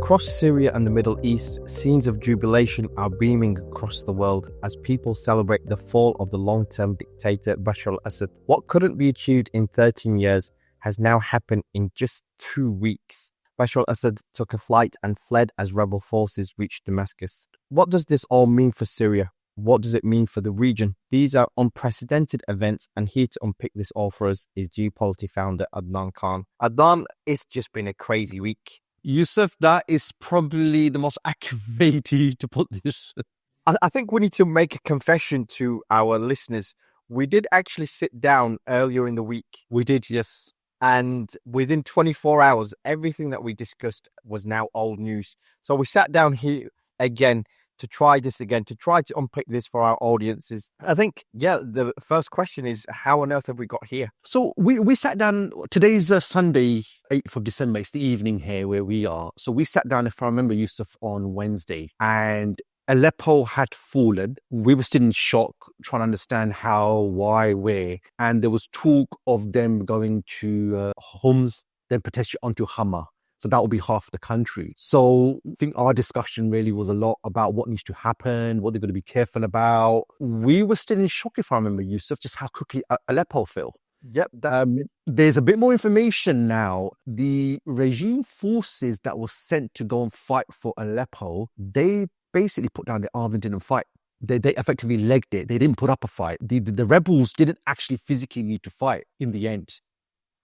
Across Syria and the Middle East, scenes of jubilation are beaming across the world as people celebrate the fall of the long-term dictator Bashar Assad. What couldn't be achieved in 13 years has now happened in just 2 weeks. Bashar Assad took a flight and fled as rebel forces reached Damascus. What does this all mean for Syria? What does it mean for the region? These are unprecedented events, and here to unpick this all for us is Geopolity founder Adnan Khan. Adnan, it's just been a crazy week. Yusuf, that is probably the most accurate way to put this. I think we need to make a confession to our listeners. We did actually sit down earlier in the week. We did, yes. And within 24 hours, everything that we discussed was now old news. So we sat down here again to try to unpick this for our audiences. I think, the first question is, how on earth have we got here? So we sat down, today's Sunday, 8th of December, it's the evening here where we are. So we sat down, if I remember, Yusuf, on Wednesday, and Aleppo had fallen. We were still in shock, trying to understand how, why, where. And there was talk of them going to Homs, then potentially onto Hama. So that will be half the country. So I think our discussion really was a lot about what needs to happen, what they're going to be careful about. We were still in shock, if I remember, Yusuf, just how quickly Aleppo fell. Yep. There's a bit more information now. The regime forces that were sent to go and fight for Aleppo, they basically put down their arms and didn't fight. They effectively legged it. They didn't put up a fight. The rebels didn't actually physically need to fight in the end.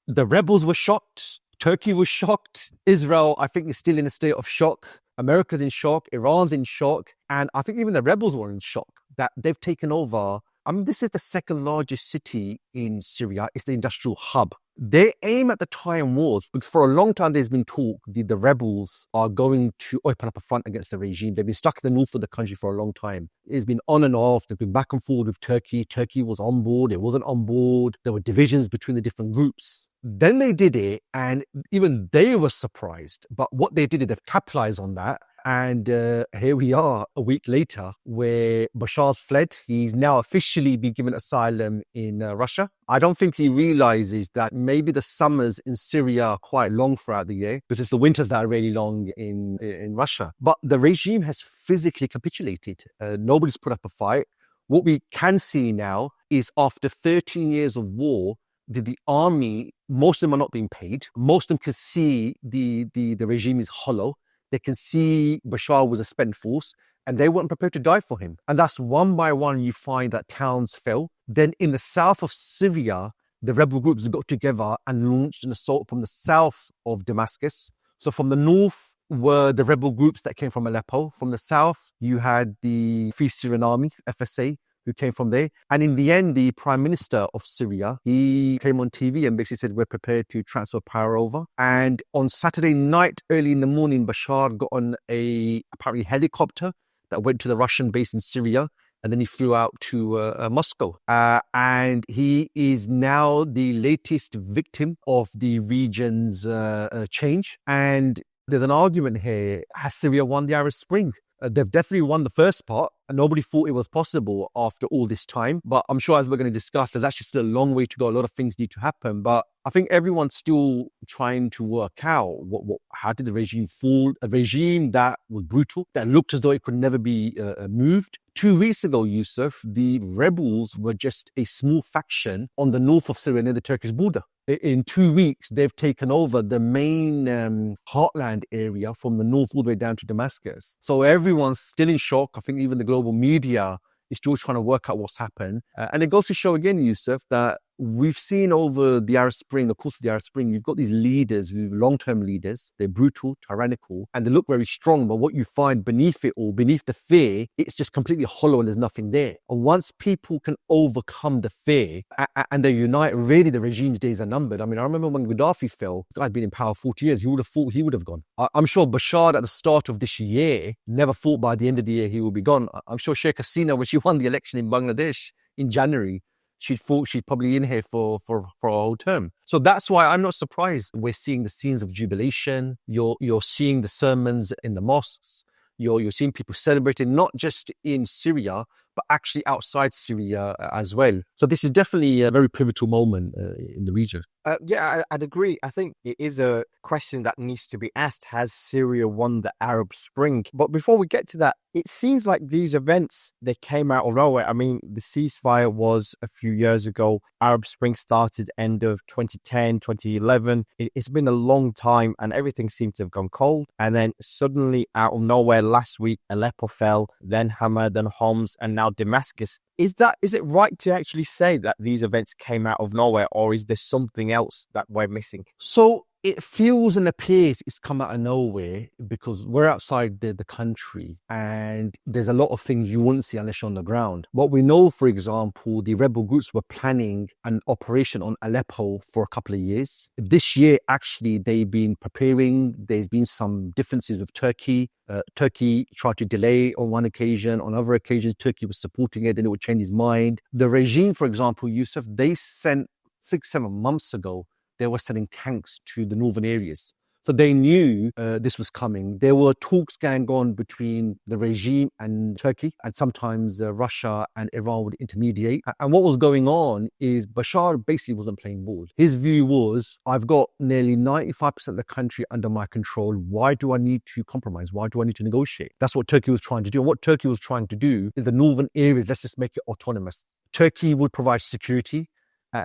The rebels were shocked. Turkey was shocked. Israel, I think, is still in a state of shock. America's in shock. Iran's in shock. And I think even the rebels were in shock that they've taken over. I mean, this is the second largest city in Syria. It's the industrial hub. Their aim at the time was, because for a long time there's been talk, the rebels are going to open up a front against the regime. They've been stuck in the north of the country for a long time. It's been on and off. They've been back and forth with Turkey. Turkey was on board. It wasn't on board. There were divisions between the different groups. Then they did it, and even they were surprised. But what they did is they've capitalized on that. And here we are a week later where Bashar's fled. He's now officially been given asylum in Russia. I don't think he realizes that maybe the summers in Syria are quite long throughout the year because it's the winters that are really long in Russia. But the regime has physically capitulated. Nobody's put up a fight. What we can see now is after 13 years of war, the army, most of them are not being paid. Most of them can see the regime is hollow. They can see Bshar was a spent force and they weren't prepared to die for him. And that's one by one you find that towns fell. Then in the south of Syria, the rebel groups got together and launched an assault from the south of Damascus. So from the north were the rebel groups that came from Aleppo. From the south, you had the Free Syrian Army, FSA, who came from there. And in the end, the Prime Minister of Syria, he came on TV and basically said, we're prepared to transfer power over. And on Saturday night, early in the morning, Bshar got on a apparently helicopter that went to the Russian base in Syria. And then he flew out to Moscow. And he is now the latest victim of the region's change. And there's an argument here. Has Syria won the Arab Spring? They've definitely won the first part, and nobody thought it was possible after all this time. But I'm sure, as we're going to discuss, there's actually still a long way to go. A lot of things need to happen. But I think everyone's still trying to work out how did the regime fall? A regime that was brutal, that looked as though it could never be moved. 2 weeks ago, Yusuf, the rebels were just a small faction on the north of Syria near the Turkish border. In 2 weeks, they've taken over the main heartland area from the north all the way down to Damascus. So everyone's still in shock. I think even the global media is still trying to work out what's happened. And it goes to show again, Yusuf, that we've seen over the Arab Spring, the course of the Arab Spring, you've got these leaders, long-term leaders. They're brutal, tyrannical, and they look very strong. But what you find beneath it all, beneath the fear, it's just completely hollow and there's nothing there. And once people can overcome the fear and they unite, really the regime's days are numbered. I mean, I remember when Gaddafi fell, the guy'd been in power 40 years, he would have thought he would have gone. I'm sure Bshar at the start of this year never thought by the end of the year he would be gone. I'm sure Sheikh Hasina, when she won the election in Bangladesh in January, she thought she'd probably in here for a whole term. So that's why I'm not surprised we're seeing the scenes of jubilation. You're seeing the sermons in the mosques. You're seeing people celebrating not just in Syria, but actually outside Syria as well. So this is definitely a very pivotal moment in the region. I'd agree. I think it is a question that needs to be asked. Has Syria won the Arab Spring? But before we get to that, it seems like these events, they came out of nowhere. I mean, the ceasefire was a few years ago. Arab Spring started end of 2010, 2011. It's been a long time and everything seemed to have gone cold. And then suddenly out of nowhere last week, Aleppo fell, then Hama, then Homs, and now Damascus. Is it right to actually say that these events came out of nowhere, or is there something else that we're missing? So it feels and appears it's come out of nowhere because we're outside the country and there's a lot of things you wouldn't see unless you're on the ground. What we know, for example, the rebel groups were planning an operation on Aleppo for a couple of years. This year, actually, they've been preparing. There's been some differences with Turkey. Turkey tried to delay on one occasion. On other occasions, Turkey was supporting it, then it would change his mind. The regime, for example, Yusuf, they sent 6-7 months ago, they were sending tanks to the northern areas. So they knew this was coming. There were talks going on between the regime and Turkey, and sometimes Russia and Iran would intermediate. And what was going on is Bashar basically wasn't playing ball. His view was, I've got nearly 95% of the country under my control. Why do I need to compromise? Why do I need to negotiate? That's what Turkey was trying to do. And what Turkey was trying to do is the northern areas, let's just make it autonomous. Turkey would provide security.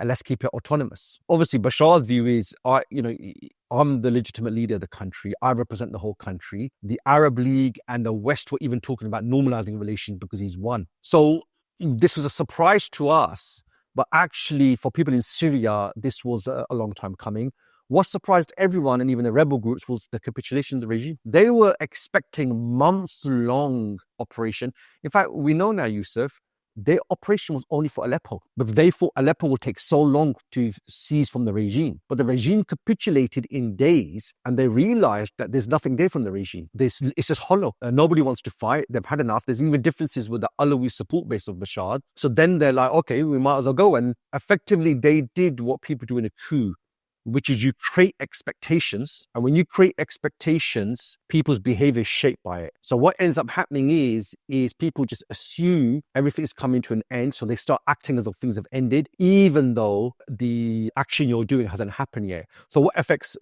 Let's keep it autonomous. Obviously, Bashar's view is, I'm the legitimate leader of the country. I represent the whole country. The Arab League and the West were even talking about normalizing relations because he's won. So this was a surprise to us, but actually for people in Syria, this was a long time coming. What surprised everyone, and even the rebel groups, was the capitulation of the regime. They were expecting months-long operation. In fact, we know now, Yusuf, their operation was only for Aleppo, but they thought Aleppo would take so long to seize from the regime. But the regime capitulated in days, and they realized that there's nothing there from the regime. It's just hollow. Nobody wants to fight. They've had enough. There's even differences with the Alawi support base of Bashar. So then they're like, okay, we might as well go. And effectively, they did what people do in a coup, which is you create expectations. And when you create expectations, people's behavior is shaped by it. So what ends up happening is people just assume everything's coming to an end. So they start acting as though things have ended, even though the action you're doing hasn't happened yet. So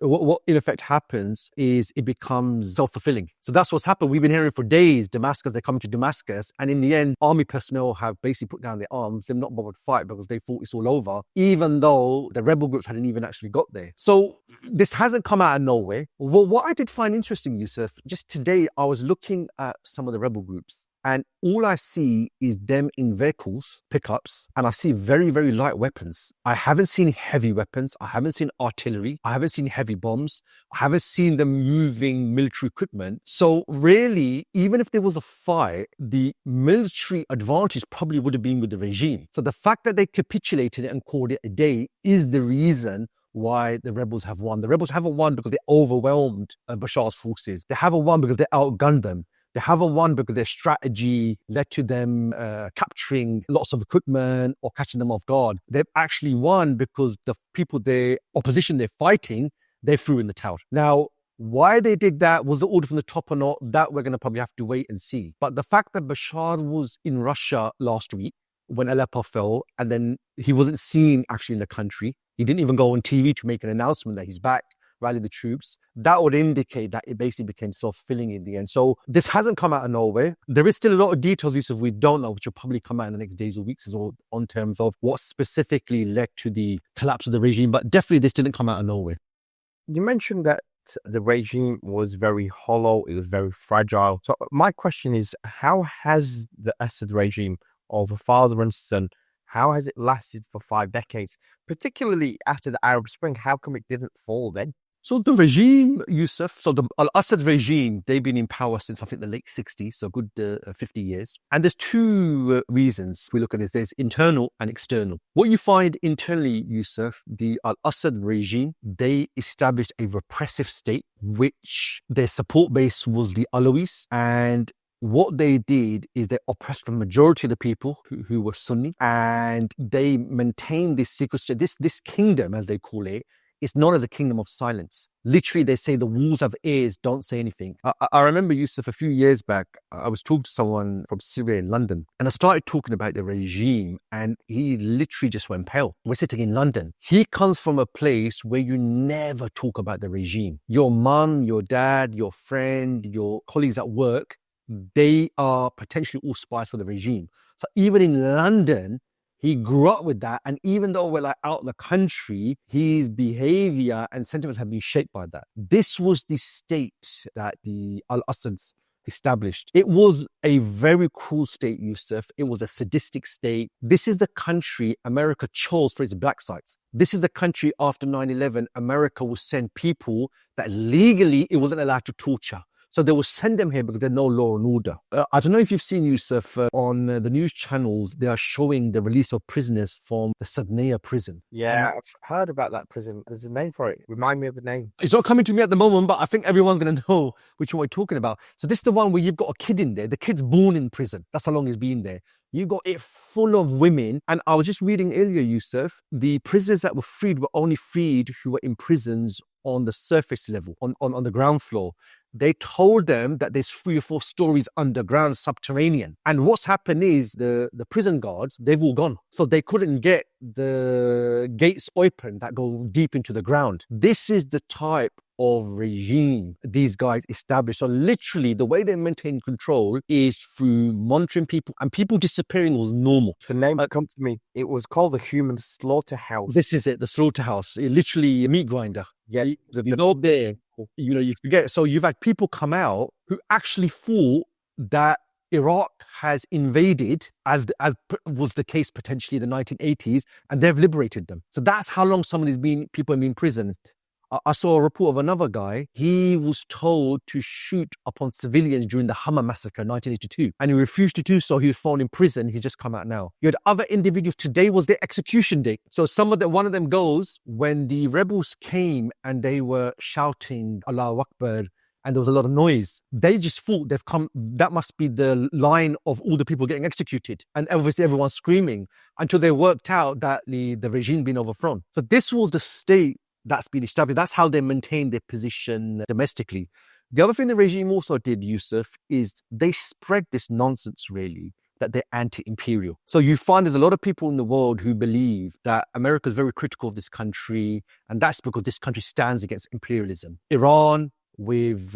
what in effect happens is it becomes self-fulfilling. So that's what's happened. We've been hearing for days, Damascus, they're coming to Damascus. And in the end, army personnel have basically put down their arms. They've not bothered to fight because they thought it's all over, even though the rebel groups hadn't even actually got there. So this hasn't come out of nowhere. Well, what I did find interesting, Yusuf, just today I was looking at some of the rebel groups and all I see is them in vehicles, pickups, and I see very, very light weapons. I haven't seen heavy weapons. I haven't seen artillery. I haven't seen heavy bombs. I haven't seen them moving military equipment. So really, even if there was a fight, the military advantage probably would have been with the regime. So the fact that they capitulated and called it a day is the reason why the rebels have won. The rebels haven't won because they overwhelmed Bashar's forces. They haven't won because they outgunned them. They haven't won because their strategy led to them capturing lots of equipment or catching them off guard. They've actually won because the people, the opposition they're fighting, they threw in the towel. Now, why they did that, was the order from the top or not, that we're going to probably have to wait and see. But the fact that Bashar was in Russia last week when Aleppo fell, and then he wasn't seen actually in the country, he didn't even go on TV to make an announcement that he's back, rally the troops. That would indicate that it basically became self-filling in the end. So this hasn't come out of nowhere. There is still a lot of details, Yusuf, we don't know, which will probably come out in the next days or weeks as well, on terms of what specifically led to the collapse of the regime. But definitely this didn't come out of nowhere. You mentioned that the regime was very hollow, it was very fragile. So my question is, how has the Assad regime of a father and son, how has it lasted for 5 decades? Particularly after the Arab Spring, how come it didn't fall then? So the regime, Yusuf, so the al-Assad regime, they've been in power since I think the late 60s, so good 50 years. And there's two reasons we look at this. There's internal and external. What you find internally, Yusuf, the al-Assad regime, they established a repressive state, which their support base was the Alawis. And what they did is they oppressed the majority of the people who were Sunni, and they maintained this secret state, this kingdom, as they call it, It's known as the kingdom of silence. Literally, they say the walls have ears, don't say anything. I remember, Yusuf, a few years back, I was talking to someone from Syria in London, and I started talking about the regime, and he literally just went pale. We're sitting in London. He comes from a place where you never talk about the regime. Your mum, your dad, your friend, your colleagues at work, they are potentially all spies for the regime. So even in London, he grew up with that. And even though we're like out of the country, his behavior and sentiments have been shaped by that. This was the state that the al-Assads established. It was a very cruel state, Yusuf. It was a sadistic state. This is the country America chose for its black sites. This is the country after 9/11, America will send people that legally it wasn't allowed to torture. So they will send them here because there's no law and order. I don't know if you've seen, Yusuf, on the news channels, they are showing the release of prisoners from the Syrian prison. Yeah, I've heard about that prison. There's a name for it. Remind me of the name. It's not coming to me at the moment, but I think everyone's going to know which one we're talking about. So this is the one where you've got a kid in there. The kid's born in prison. That's how long he's been there. You got it full of women. And I was just reading earlier, Yusuf, the prisoners that were freed were only freed who were in prisons on the surface level, on the ground floor. They told them that there's 3 or 4 stories underground, subterranean. And what's happened is the prison guards, they've all gone. So they couldn't get the gates open that go deep into the ground. This is the type of regime these guys established. So literally the way they maintain control is through monitoring people, and people disappearing was normal. The name come to me. It was called the human slaughterhouse. This is it, the slaughterhouse. It literally a meat grinder. Yeah. You know, there, you know, you forget. So you've had people come out who actually thought that Iraq has invaded, as was the case potentially in the 1980s, and they've liberated them. So that's how long some of these people have been imprisoned. I saw a report of another guy. He was told to shoot upon civilians during the Hama massacre in 1982, and he refused to do so. He was thrown in prison. He's just come out now. You had other individuals. Today was their execution date. So one of them goes, when the rebels came and they were shouting Allahu Akbar, and there was a lot of noise, they just thought they've come, that must be the line of all the people getting executed. And obviously everyone's screaming until they worked out that the regime been overthrown. So this was the state that's been established. That's how they maintain their position domestically. The other thing the regime also did, Yusuf, is they spread this nonsense, really, that they're anti-imperial. So you find there's a lot of people in the world who believe that America is very critical of this country, and that's because this country stands against imperialism. Iran, with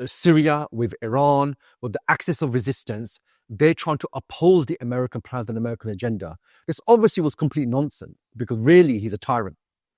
Syria, with Iran, with the axis of resistance, they're trying to oppose the American plans and American agenda. This obviously was complete nonsense, because really he's a tyrant.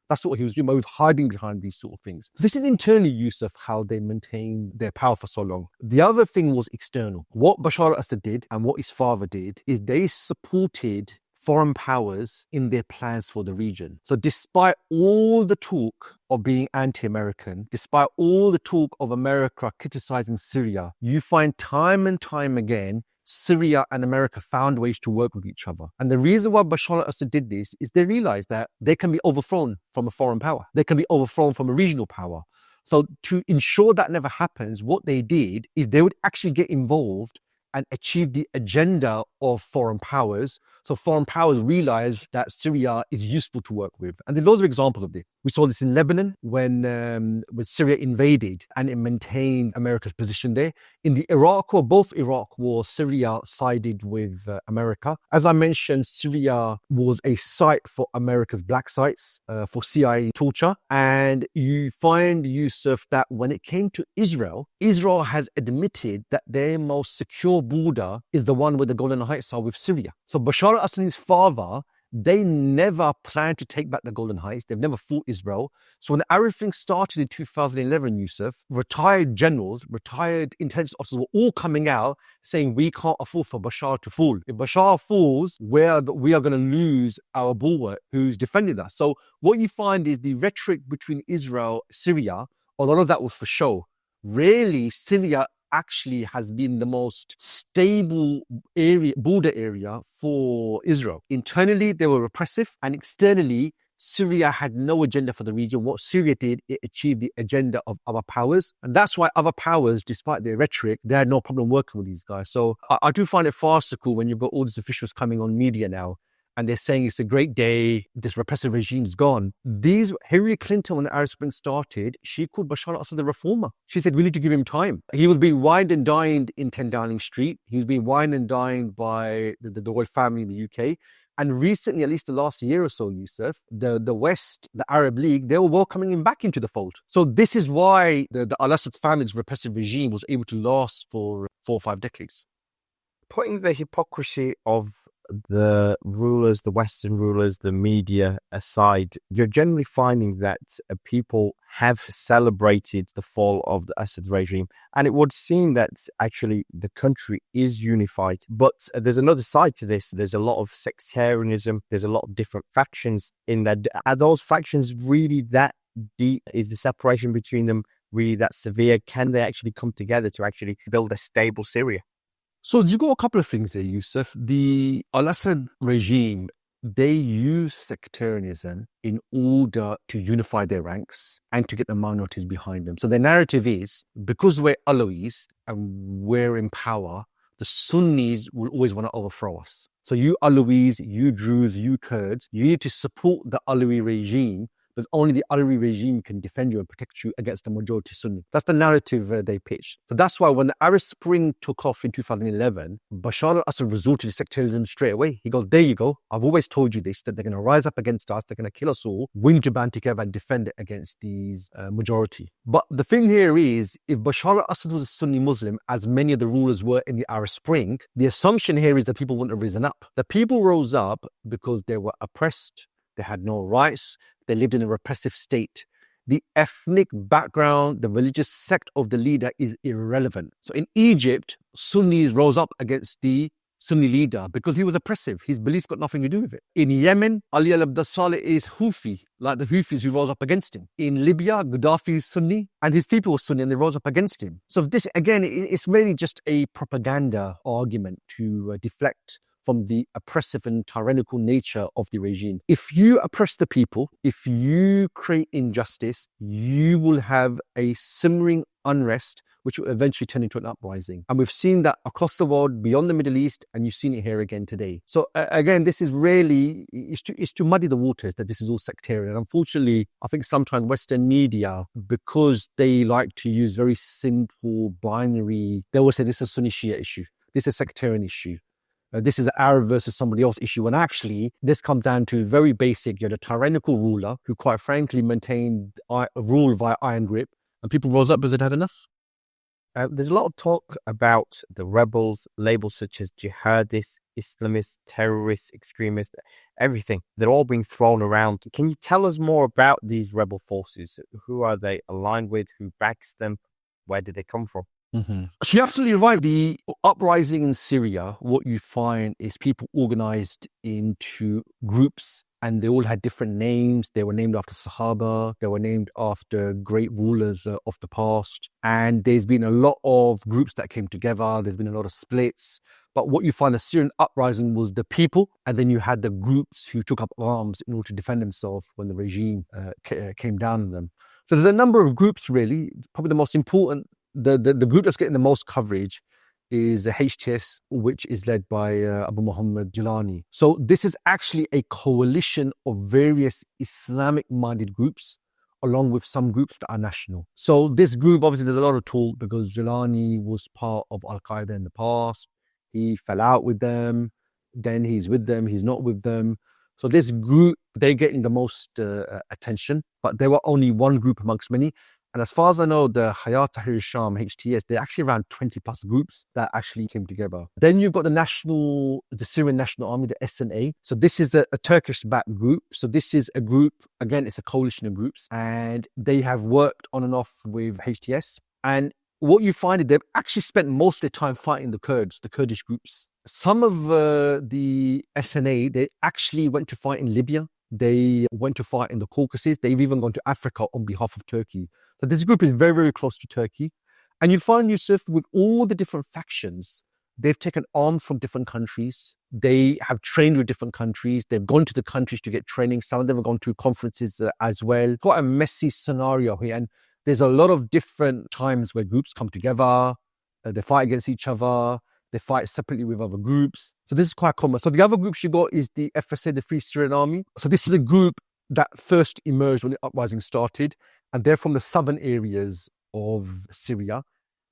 That's what he was doing. He was hiding behind these sort of things. This is internally, Yusuf, how they maintained their power for so long. The other thing was external. What Bashar Assad did and what his father did is they supported foreign powers in their plans for the region. So despite all the talk of being anti-American, despite all the talk of America criticizing Syria, you find time and time again Syria and America found ways to work with each other. And the reason why Bashar Assad did this is they realized that they can be overthrown from a foreign power. They can be overthrown from a regional power. So to ensure that never happens, what they did is they would actually get involved and achieve the agenda of foreign powers. So foreign powers realize that Syria is useful to work with. And there are loads of examples of this. We saw this in Lebanon when Syria invaded and it maintained America's position there. In the Iraq War, both Iraq wars, Syria sided with America. As I mentioned, Syria was a site for America's black sites for CIA torture. And you find, Yusuf, that when it came to Israel, Israel has admitted that their most secure border is the one where the Golan Heights are with Syria. So Bashar Assad and his father, they never planned to take back the Golan Heights. They've never fought Israel. So when everything started in 2011, Yusuf, retired generals, retired intelligence officers were all coming out saying, we can't afford for Bashar to fall. If Bashar falls, we are going to lose our bulwark who's defending us. So what you find is the rhetoric between Israel, Syria, a lot of that was for show. Really, Syria actually has been the most stable border area for Israel. Internally, they were repressive, and externally, Syria had no agenda for the region. What Syria did, it achieved the agenda of other powers. And that's why other powers, despite their rhetoric, they had no problem working with these guys. So I do find it farcical when you've got all these officials coming on media now and they're saying it's a great day, this repressive regime's gone. Hillary Clinton, when the Arab Spring started, she called Bashar Assad the reformer. She said, we need to give him time. He was being wined and dined in 10 Downing Street. He was being wined and dined by the royal family in the UK. And recently, at least the last year or so, Yusuf, the West, the Arab League, they were welcoming him back into the fold. So this is why the al-Assad family's repressive regime was able to last for 4 or 5 decades. Putting the hypocrisy of the rulers, the Western rulers, the media aside, you're generally finding that people have celebrated the fall of the Assad regime. And it would seem that actually the country is unified. But there's another side to this. There's a lot of sectarianism. There's a lot of different factions in that. Are those factions really that deep? Is the separation between them really that severe? Can they actually come together to actually build a stable Syria? So you got a couple of things there, Yusuf. The al-Assad regime, they use sectarianism in order to unify their ranks and to get the minorities behind them. So their narrative is, because we're Alawis and we're in power, the Sunnis will always want to overthrow us. So you Alawis, you Druze, you Kurds, you need to support the Alawi regime, because only the Alawi regime can defend you and protect you against the majority Sunni. That's the narrative they pitch. So that's why when the Arab Spring took off in 2011, Bashar al-Assad resorted to sectarianism straight away. He goes, there you go. I've always told you this, that they're going to rise up against us. They're going to kill us all. Wing Jaban together and defend it against these majority. But the thing here is, if Bashar al-Assad was a Sunni Muslim, as many of the rulers were in the Arab Spring, the assumption here is that people wouldn't have risen up. The people rose up because they were oppressed. They had no rights. They lived in a repressive state. The ethnic background, the religious sect of the leader is irrelevant. So in Egypt, Sunnis rose up against the Sunni leader because he was oppressive. His beliefs got nothing to do with it. In Yemen, Ali al-Abd Saleh is Houthi, like the Houthis who rose up against him. In Libya, Gaddafi is Sunni and his people were Sunni and they rose up against him. So this, again, it's really just a propaganda argument to deflect from the oppressive and tyrannical nature of the regime. If you oppress the people, if you create injustice, you will have a simmering unrest, which will eventually turn into an uprising. And we've seen that across the world, beyond the Middle East, and you've seen it here again today. So again, this is really, it's to muddy the waters that this is all sectarian. And unfortunately, I think sometimes Western media, because they like to use very simple binary, they will say this is a Sunni Shia issue. This is a sectarian issue. This is an Arab versus somebody else issue. And actually, this comes down to very basic. You're the tyrannical ruler who quite frankly maintained rule via iron grip. And people rose up because they'd had enough. There's a lot of talk about the rebels, labels such as jihadists, Islamists, terrorists, extremists, everything. They're all being thrown around. Can you tell us more about these rebel forces? Who are they aligned with? Who backs them? Where did they come from? Mm-hmm. So you're absolutely right. The uprising in Syria, what you find is people organized into groups and they all had different names. They were named after Sahaba. They were named after great rulers of the past. And there's been a lot of groups that came together. There's been a lot of splits. But what you find, the Syrian uprising was the people, and then you had the groups who took up arms in order to defend themselves when the regime came down on them. So there's a number of groups, really. Probably the most important, the group that's getting the most coverage is HTS, which is led by Abu Muhammad Jilani. So this is actually a coalition of various Islamic-minded groups, along with some groups that are national. So this group, obviously, there's a lot of talk because Jilani was part of Al-Qaeda in the past. He fell out with them. Then he's with them. He's not with them. So this group, they're getting the most attention, but they were only one group amongst many. And as far as I know, the Hayat Tahrir Sham, HTS, they're actually around 20 plus groups that actually came together. Then you've got the Syrian National Army, the SNA. So this is a Turkish-backed group. So this is a group, again, it's a coalition of groups, and they have worked on and off with HTS. And what you find is they've actually spent most of their time fighting the Kurds, the Kurdish groups. Some of the SNA, they actually went to fight in Libya. They went to fight in the Caucasus. They've even gone to Africa on behalf of Turkey. So this group is very, very close to Turkey. And you find, Yusuf, with all the different factions, they've taken arms from different countries. They have trained with different countries. They've gone to the countries to get training. Some of them have gone to conferences as well. It's quite a messy scenario here. And there's a lot of different times where groups come together. They fight against each other. They fight separately with other groups. So this is quite common. So the other groups you got is the FSA, the Free Syrian Army. So this is a group that first emerged when the uprising started, and they're from the southern areas of Syria.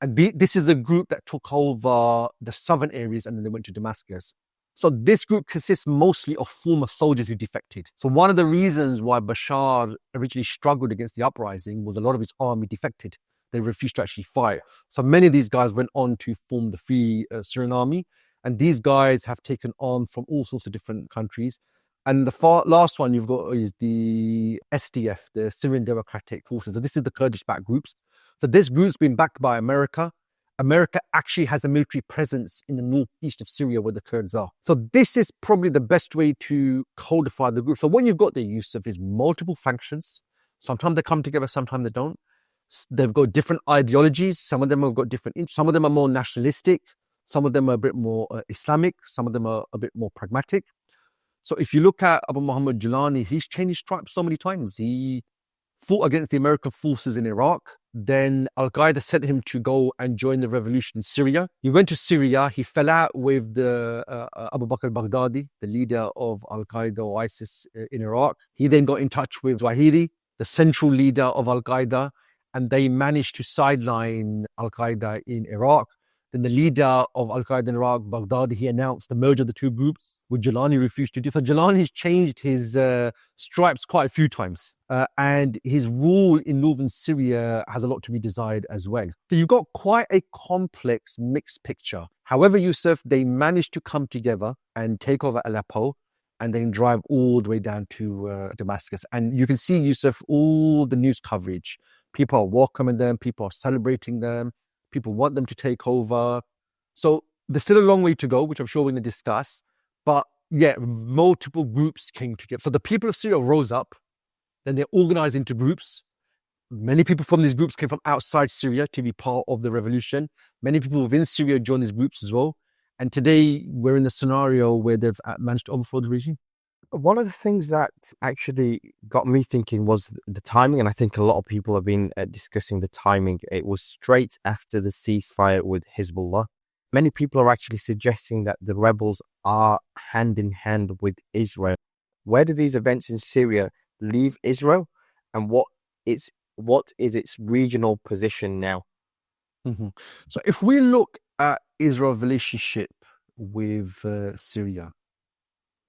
And this is a group that took over the southern areas and then they went to Damascus. So this group consists mostly of former soldiers who defected. So one of the reasons why Bashar originally struggled against the uprising was a lot of his army defected. They refused to actually fight. So many of these guys went on to form the Free Syrian Army. And these guys have taken arms from all sorts of different countries. And the last one you've got is the SDF, the Syrian Democratic Forces. So this is the Kurdish-backed groups. So this group's been backed by America. America actually has a military presence in the northeast of Syria where the Kurds are. So this is probably the best way to codify the group. So what you've got there, Yusuf, is multiple factions. Sometimes they come together, sometimes they don't. They've got different ideologies. Some of them have got different, some of them are more nationalistic. Some of them are a bit more Islamic. Some of them are a bit more pragmatic. So if you look at Abu Muhammad Jilani, he's changed his stripes so many times. He fought against the American forces in Iraq. Then Al-Qaeda sent him to go and join the revolution in Syria. He went to Syria. He fell out with the Abu Bakr al-Baghdadi, the leader of Al-Qaeda or ISIS in Iraq. He then got in touch with Zawahiri, the central leader of Al-Qaeda, and they managed to sideline Al-Qaeda in Iraq. Then the leader of Al-Qaeda in Iraq, Baghdadi, he announced the merger of the two groups, which Jilani refused to do. So Jilani has changed his stripes quite a few times. And his rule in northern Syria has a lot to be desired as well. So you've got quite a complex mixed picture. However, Yusuf, they managed to come together and take over Aleppo and then drive all the way down to Damascus. And you can see, Yusuf, all the news coverage. People are welcoming them. People are celebrating them. People want them to take over. So there's still a long way to go, which I'm sure we're going to discuss. But yeah, multiple groups came together. So the people of Syria rose up, then they organized into groups. Many people from these groups came from outside Syria to be part of the revolution. Many people within Syria joined these groups as well. And today we're in the scenario where they've managed to overthrow the regime. One of the things that actually got me thinking was the timing, and I think a lot of people have been discussing the timing. It was straight after the ceasefire with Hezbollah. Many people are actually suggesting that the rebels are hand in hand with Israel. Where do these events in Syria leave Israel, and what is its regional position now? Mm-hmm. So if we look at Israel's relationship with Syria,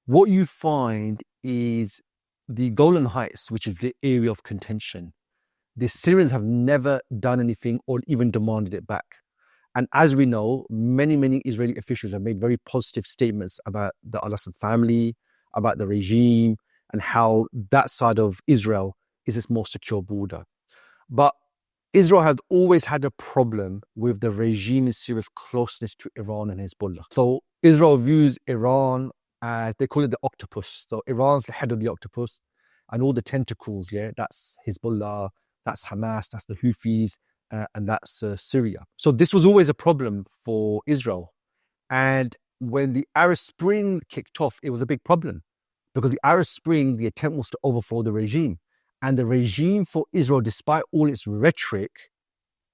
what you find is the Golan Heights, which is the area of contention. The Syrians have never done anything or even demanded it back. And as we know, many Israeli officials have made very positive statements about the al-Assad family, about the regime, and how that side of Israel is its more secure border. But Israel has always had a problem with the regime in Syria's closeness to Iran and Hezbollah. So Israel views Iran as, they call it the octopus. So Iran's the head of the octopus, and all the tentacles, yeah, that's Hezbollah, that's Hamas, that's the Houthis, and that's Syria. So this was always a problem for Israel. And when the Arab Spring kicked off, it was a big problem because the Arab Spring, the attempt was to overthrow the regime. And the regime for Israel, despite all its rhetoric,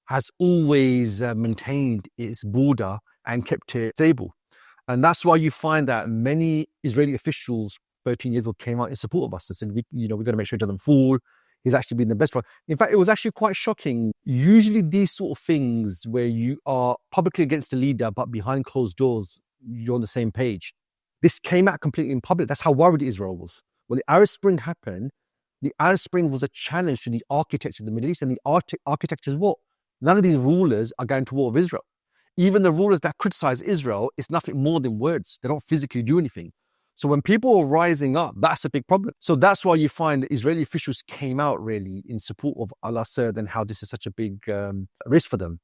has always maintained its border and kept it stable. And that's why you find that many Israeli officials 13 years ago came out in support of us and said, we're going to make sure it doesn't fall. He's actually been the best one. In fact, it was actually quite shocking. Usually these sort of things where you are publicly against the leader, but behind closed doors, you're on the same page. This came out completely in public. That's how worried Israel was. When the Arab Spring happened, the Arab Spring was a challenge to the architecture of the Middle East. And the architecture is what? None of these rulers are going to war with Israel. Even the rulers that criticize Israel, it's nothing more than words. They don't physically do anything. So when people are rising up, that's a big problem. So that's why you find that Israeli officials came out really in support of al-Assad and how this is such a big risk for them.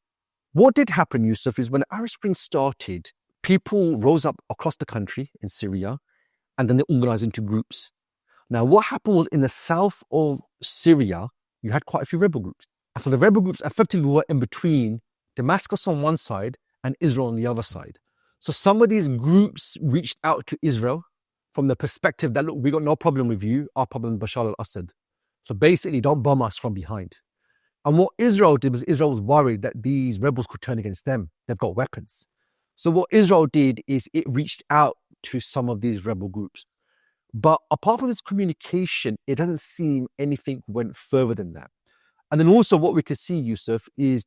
What did happen, Yusuf, is when the Arab Spring started, people rose up across the country in Syria, and then they organized into groups. Now, what happened was in the south of Syria, you had quite a few rebel groups. And so the rebel groups effectively were in between Damascus on one side and Israel on the other side. So some of these groups reached out to Israel from the perspective that, look, we got no problem with you, our problem is Bashar al-Assad. So basically, don't bomb us from behind. And what Israel did was Israel was worried that these rebels could turn against them. They've got weapons. So what Israel did is it reached out to some of these rebel groups. But apart from this communication, it doesn't seem anything went further than that. And then also what we can see, Yusuf, is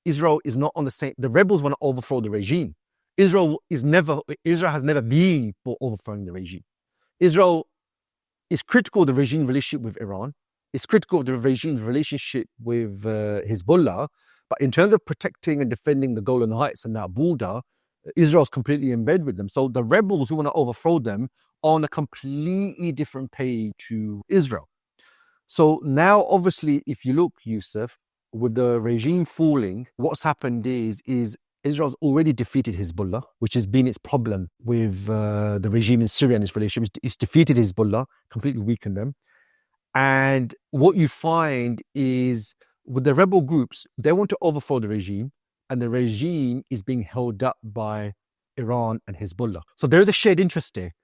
Israel is not on the same, the rebels want to overthrow the regime. Israel has never been for overthrowing the regime. Israel is critical of the regime relationship with Iran. It's critical of the regime's relationship with Hezbollah. But in terms of protecting and defending the Golan Heights and that border, Israel's completely in bed with them. So the rebels who want to overthrow them are on a completely different page to Israel. So now, obviously, if you look, Yusuf, with the regime falling, what's happened is Israel's already defeated Hezbollah, which has been its problem with the regime in Syria and its relationship. It's defeated Hezbollah, completely weakened them. And what you find is with the rebel groups, they want to overthrow the regime, and the regime is being held up by Iran and Hezbollah. So there is a shared interest there.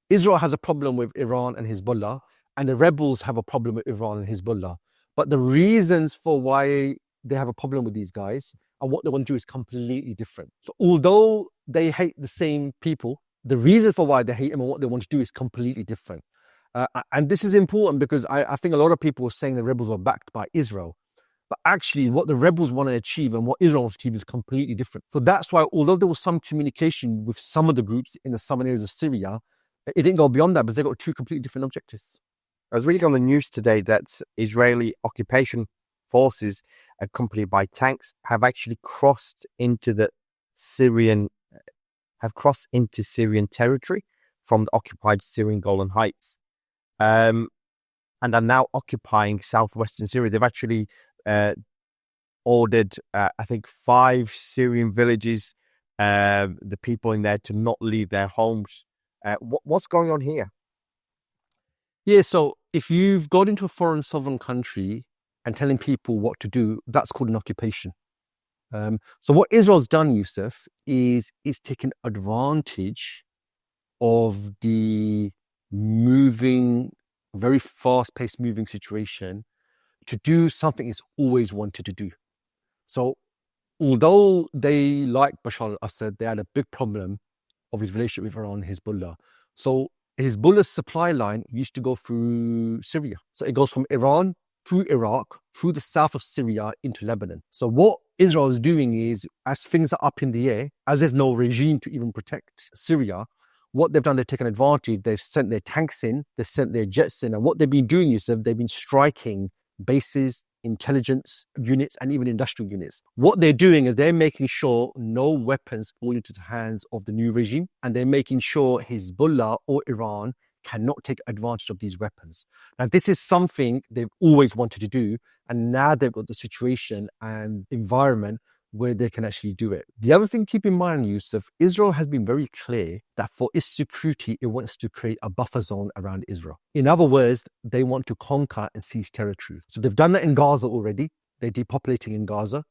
Israel has a problem with Iran and Hezbollah, and the rebels have a problem with Iran and Hezbollah. But the reasons for why they have a problem with these guys and what they want to do is completely different. So although they hate the same people, the reason for why they hate them and what they want to do is completely different. And this is important because I think a lot of people were saying the rebels were backed by Israel. But actually, what the rebels want to achieve and what Israel wants to achieve is completely different. So that's why, although there was some communication with some of the groups in the southern areas of Syria, it didn't go beyond that, but they got two completely different objectives. I was reading on the news today that Israeli occupation forces, accompanied by tanks, have actually crossed into Syrian territory from the occupied Syrian Golan Heights, and are now occupying southwestern Syria. They've actually ordered, I think, 5 Syrian villages, the people in there to not leave their homes. What's going on here? Yeah, so if you've gone into a foreign sovereign country and telling people what to do, that's called an occupation. So what Israel's done, Yusuf, is taken advantage of the very fast-paced moving situation to do something it's always wanted to do. So although they like Bashar Assad, they had a big problem of his relationship with Iran and Hezbollah. So Hezbollah's supply line used to go through Syria. So it goes from Iran through Iraq, through the south of Syria into Lebanon. So what Israel is doing is, as things are up in the air, as there's no regime to even protect Syria, what they've done, they've taken advantage. They've sent their tanks in, they've sent their jets in. And what they've been doing is they've been striking bases, intelligence units, and even industrial units. What they're doing is they're making sure no weapons fall into the hands of the new regime, and they're making sure Hezbollah or Iran cannot take advantage of these weapons. Now, this is something they've always wanted to do, and now they've got the situation and environment where they can actually do it. The other thing to keep in mind, Yusuf, Israel has been very clear that for its security, it wants to create a buffer zone around Israel. In other words, they want to conquer and seize territory. So they've done that in Gaza already. They're depopulating in Gaza.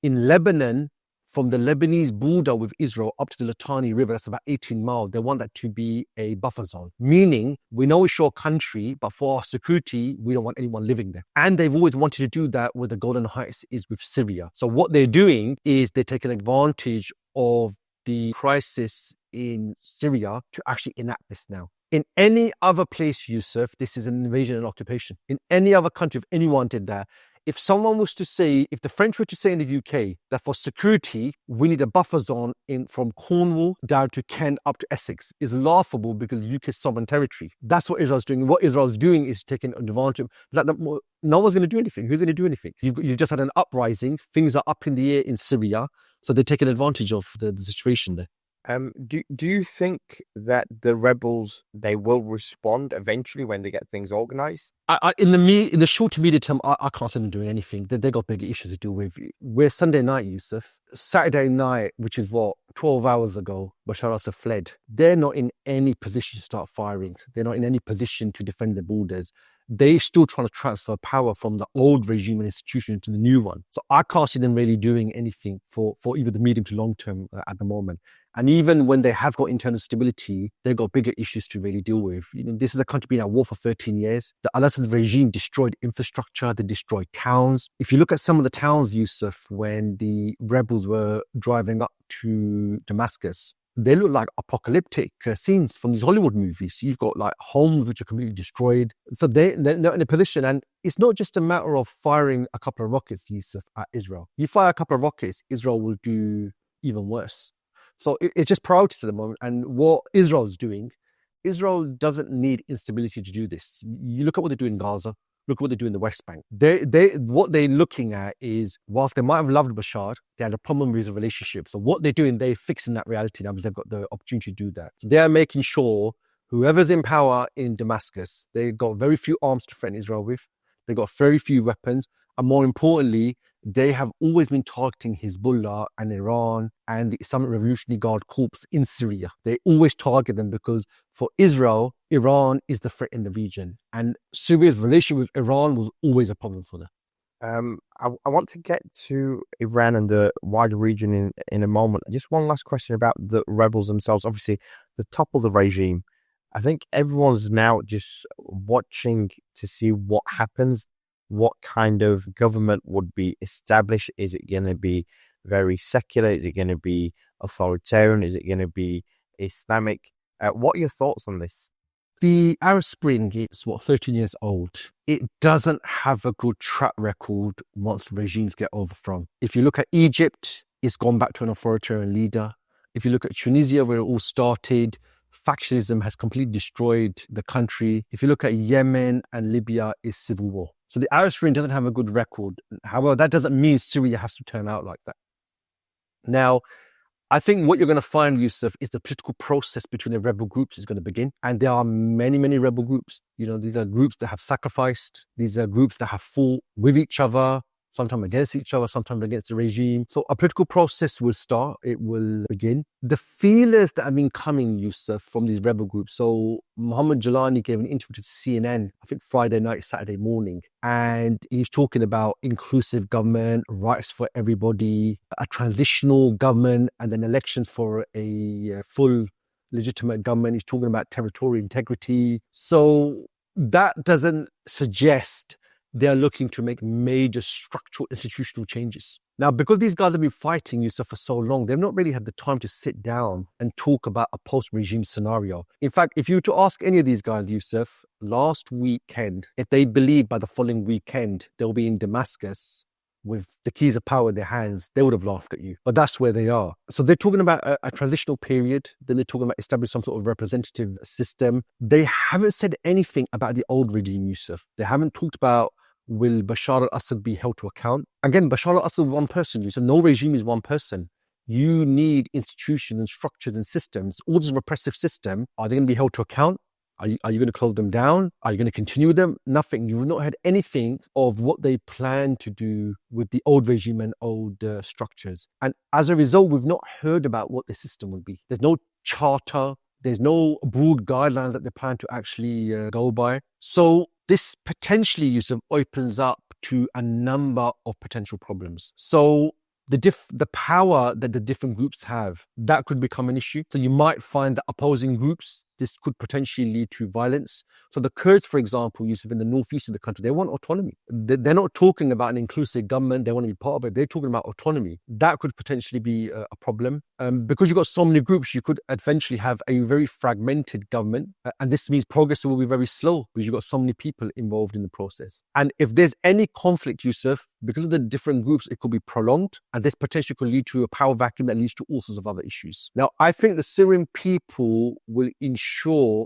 In Lebanon, from the Lebanese border with Israel up to the Litani River, that's about 18 miles, they want that to be a buffer zone. Meaning, we know it's your country, but for our security, we don't want anyone living there. And they've always wanted to do that where the Golan Heights is with Syria. So what they're doing is they're taking advantage of the crisis in Syria to actually enact this now. In any other place, Yusuf, this is an invasion and occupation. In any other country, if anyone did that, if someone was to say, if the French were to say in the UK that for security, we need a buffer zone from Cornwall down to Kent up to Essex, is laughable because the UK is sovereign territory. That's what Israel's doing. What Israel's doing is taking advantage. No one's going to do anything. Who's going to do anything? You've just had an uprising. Things are up in the air in Syria. So they're taking advantage of the situation there. Do you think that the rebels, they will respond eventually when they get things organized? In the short to medium term, I can't see them doing anything. They got bigger issues to deal with. We're Sunday night, Yusuf. Saturday night, which is 12 hours ago, Bashar Assad fled. They're not in any position to start firing. They're not in any position to defend the borders. They're still trying to transfer power from the old regime and institution to the new one. So I can't see them really doing anything for either the medium to long term at the moment. And even when they have got internal stability, they've got bigger issues to really deal with. This is a country been at war for 13 years. The al-Assad regime destroyed infrastructure, they destroyed towns. If you look at some of the towns, Yusuf, when the rebels were driving up to Damascus, they look like apocalyptic scenes from these Hollywood movies. You've got like homes which are completely destroyed. So they're in a position, and it's not just a matter of firing a couple of rockets, Yusuf, at Israel. You fire a couple of rockets, Israel will do even worse. So it's just priorities at the moment. And what Israel's doing, Israel doesn't need instability to do this. You look at what they do in Gaza. Look what they do in the West Bank. What they're looking at is, whilst they might have loved Bashar, they had a problem with his relationship. So what they're doing, they're fixing that reality now because they've got the opportunity to do that. So they are making sure whoever's in power in Damascus, they've got very few arms to threaten Israel with. They've got very few weapons. And more importantly, they have always been targeting Hezbollah and Iran and the Islamic Revolutionary Guard Corps in Syria. They always target them because for Israel, Iran is the threat in the region. And Syria's relationship with Iran was always a problem for them. I want to get to Iran and the wider region in a moment. Just one last question about the rebels themselves. Obviously, the top of the regime, I think everyone's now just watching to see what happens. What kind of government would be established? Is it going to be very secular? Is it going to be authoritarian? Is it going to be Islamic? What are your thoughts on this? The Arab Spring is 13 years old. It doesn't have a good track record once regimes get overthrown. If you look at Egypt, it's gone back to an authoritarian leader. If you look at Tunisia, where it all started, factionism has completely destroyed the country. If you look at Yemen and Libya, it's civil war. So the Arab Spring doesn't have a good record. However, that doesn't mean Syria has to turn out like that. Now, I think what you're going to find, Yusuf, is the political process between the rebel groups is going to begin. And there are many, many rebel groups. These are groups that have sacrificed. These are groups that have fought with each other, sometimes against each other, sometimes against the regime. So a political process will start. It will begin. The feelers that have been coming, Yusuf, from these rebel groups. So Mohammed Jalani gave an interview to CNN, I think Friday night, Saturday morning. And he's talking about inclusive government, rights for everybody, a transitional government, and then elections for a full legitimate government. He's talking about territorial integrity. So that doesn't suggest they're looking to make major structural institutional changes. Now, because these guys have been fighting Yusuf for so long, they've not really had the time to sit down and talk about a post-regime scenario. In fact, if you were to ask any of these guys, Yusuf, last weekend, if they believe by the following weekend they'll be in Damascus with the keys of power in their hands, they would have laughed at you. But that's where they are. So they're talking about a transitional period. Then they're talking about establishing some sort of representative system. They haven't said anything about the old regime, Yusuf. They haven't talked about, will Bashar al-Assad be held to account? Again, Bashar al-Assad is one person. So no regime is one person. You need institutions and structures and systems. All this repressive system, are they going to be held to account? Are you going to close them down? Are you going to continue with them? Nothing. You've not had anything of what they plan to do with the old regime and old structures. And as a result, we've not heard about what the system would be. There's no charter. There's no broad guidelines that they plan to actually go by. So this potentially, Yusuf, opens up to a number of potential problems. So the power that the different groups have, that could become an issue. So you might find that opposing groups, this could potentially lead to violence. So the Kurds, for example, Yusuf, in the northeast of the country, they want autonomy. They're not talking about an inclusive government. They want to be part of it. They're talking about autonomy. That could potentially be a problem. Because you've got so many groups, you could eventually have a very fragmented government. And this means progress will be very slow because you've got so many people involved in the process. And if there's any conflict, Yusuf, because of the different groups, it could be prolonged. And this potentially could lead to a power vacuum that leads to all sorts of other issues. Now, I think the Syrian people will ensure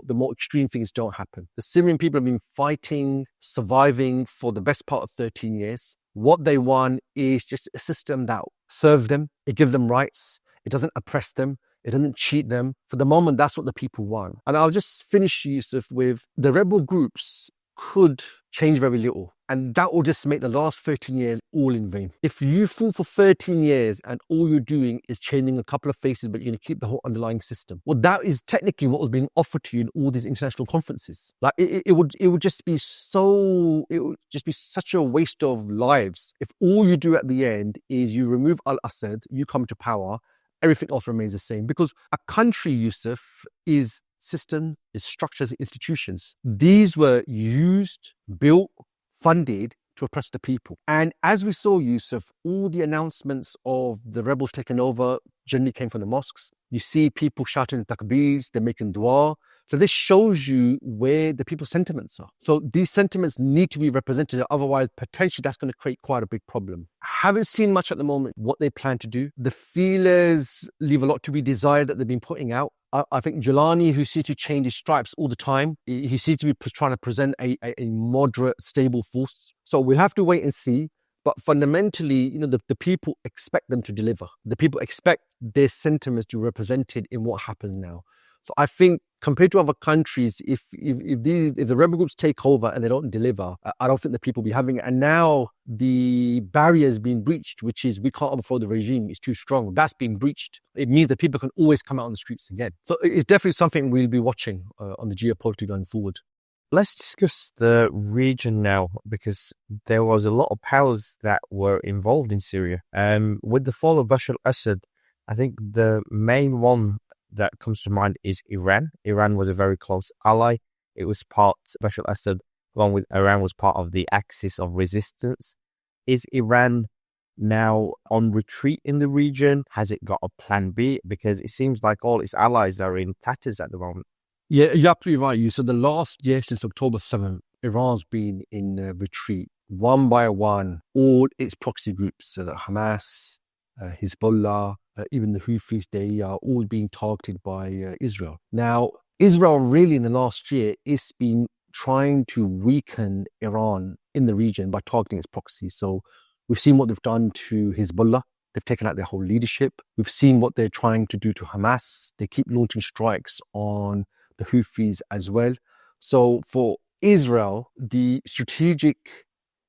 the more extreme things don't happen. The Syrian people have been fighting, surviving for the best part of 13 years. What they want is just a system that serves them. It gives them rights. It doesn't oppress them. It doesn't cheat them. For the moment, that's what the people want. And I'll just finish, Yusuf, with the rebel groups could change very little. And that will just make the last 13 years all in vain. If you fought for 13 years and all you're doing is changing a couple of faces, but you're going to keep the whole underlying system, well, that is technically what was being offered to you in all these international conferences. Like it would just be such a waste of lives if all you do at the end is you remove al-Assad, you come to power, everything else remains the same. Because a country, Yusuf, is system, is structures, institutions. These were used, built, funded to oppress the people. And as we saw, Yusuf, all the announcements of the rebels taking over generally came from the mosques. You see people shouting takbeers, they're making dua. So this shows you where the people's sentiments are. So these sentiments need to be represented, otherwise potentially that's going to create quite a big problem. I haven't seen much at the moment what they plan to do. The feelers leave a lot to be desired that they've been putting out. I think Jelani, who seems to change his stripes all the time, he seems to be trying to present a moderate, stable force. So we'll have to wait and see. But fundamentally, the people expect them to deliver. The people expect their sentiments to be represented in what happens now. So I think compared to other countries, if the rebel groups take over and they don't deliver, I don't think the people will be having it. And now the barrier has been breached, which is we can't overthrow the regime. It's too strong. That's been breached. It means that people can always come out on the streets again. So it's definitely something we'll be watching on the geopolitics going forward. Let's discuss the region now, because there was a lot of powers that were involved in Syria. With the fall of Bashar Assad, I think the main one that comes to mind is Iran. Iran was a very close ally. It was Bashar Assad, along with Iran, was part of the axis of resistance. Is Iran now on retreat in the region? Has it got a plan B? Because it seems like all its allies are in tatters at the moment. Yeah, you're absolutely right. So the last year since October 7th, Iran's been in retreat. One by one, all its proxy groups, so the Hamas, Hezbollah, even the Houthis, they are all being targeted by Israel. Now, Israel really in the last year has been trying to weaken Iran in the region by targeting its proxies. So we've seen what they've done to Hezbollah. They've taken out their whole leadership. We've seen what they're trying to do to Hamas. They keep launching strikes on the Houthis as well. So for Israel, the strategic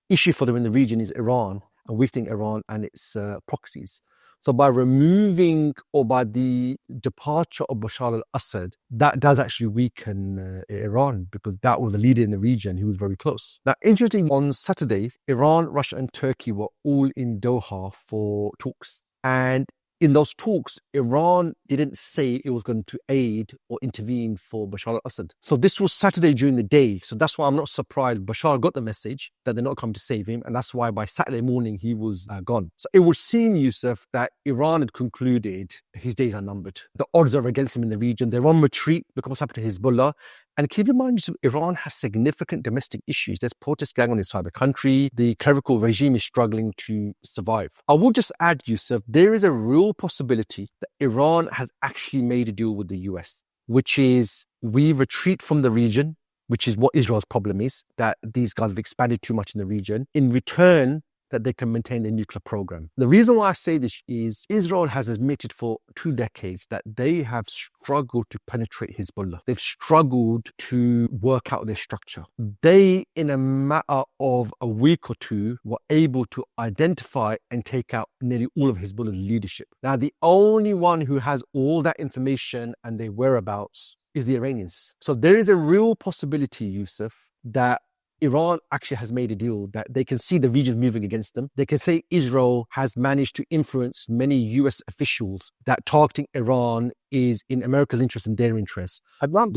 issue for them in the region is Iran and weakening Iran and its proxies. So by removing or by the departure of Bashar al-Assad, that does actually weaken Iran, because that was the leader in the region who was very close. Now, interesting, on Saturday, Iran, Russia and Turkey were all in Doha for talks. And in those talks, Iran didn't say it was going to aid or intervene for Bashar al-Assad. So this was Saturday during the day. So that's why I'm not surprised Bashar got the message that they're not coming to save him. And that's why by Saturday morning, he was gone. So it would seem, Yusuf, that Iran had concluded his days are numbered. The odds are against him in the region. They're on retreat because what's happened to Hezbollah. And keep in mind, Iran has significant domestic issues. There's protests going on inside the country. The clerical regime is struggling to survive. I will just add, Yusuf, there is a real possibility that Iran has actually made a deal with the US, which is we retreat from the region, which is what Israel's problem is, that these guys have expanded too much in the region. In return, that they can maintain their nuclear program. The reason why I say this is Israel has admitted for 2 decades that they have struggled to penetrate Hezbollah. They've struggled to work out their structure. They, in a matter of a week or two, were able to identify and take out nearly all of Hezbollah's leadership. Now, the only one who has all that information and their whereabouts is the Iranians. So there is a real possibility, Yusuf, that Iran actually has made a deal that they can see the region moving against them. They can say Israel has managed to influence many US officials that targeting Iran is in America's interest and their interest. Adnan,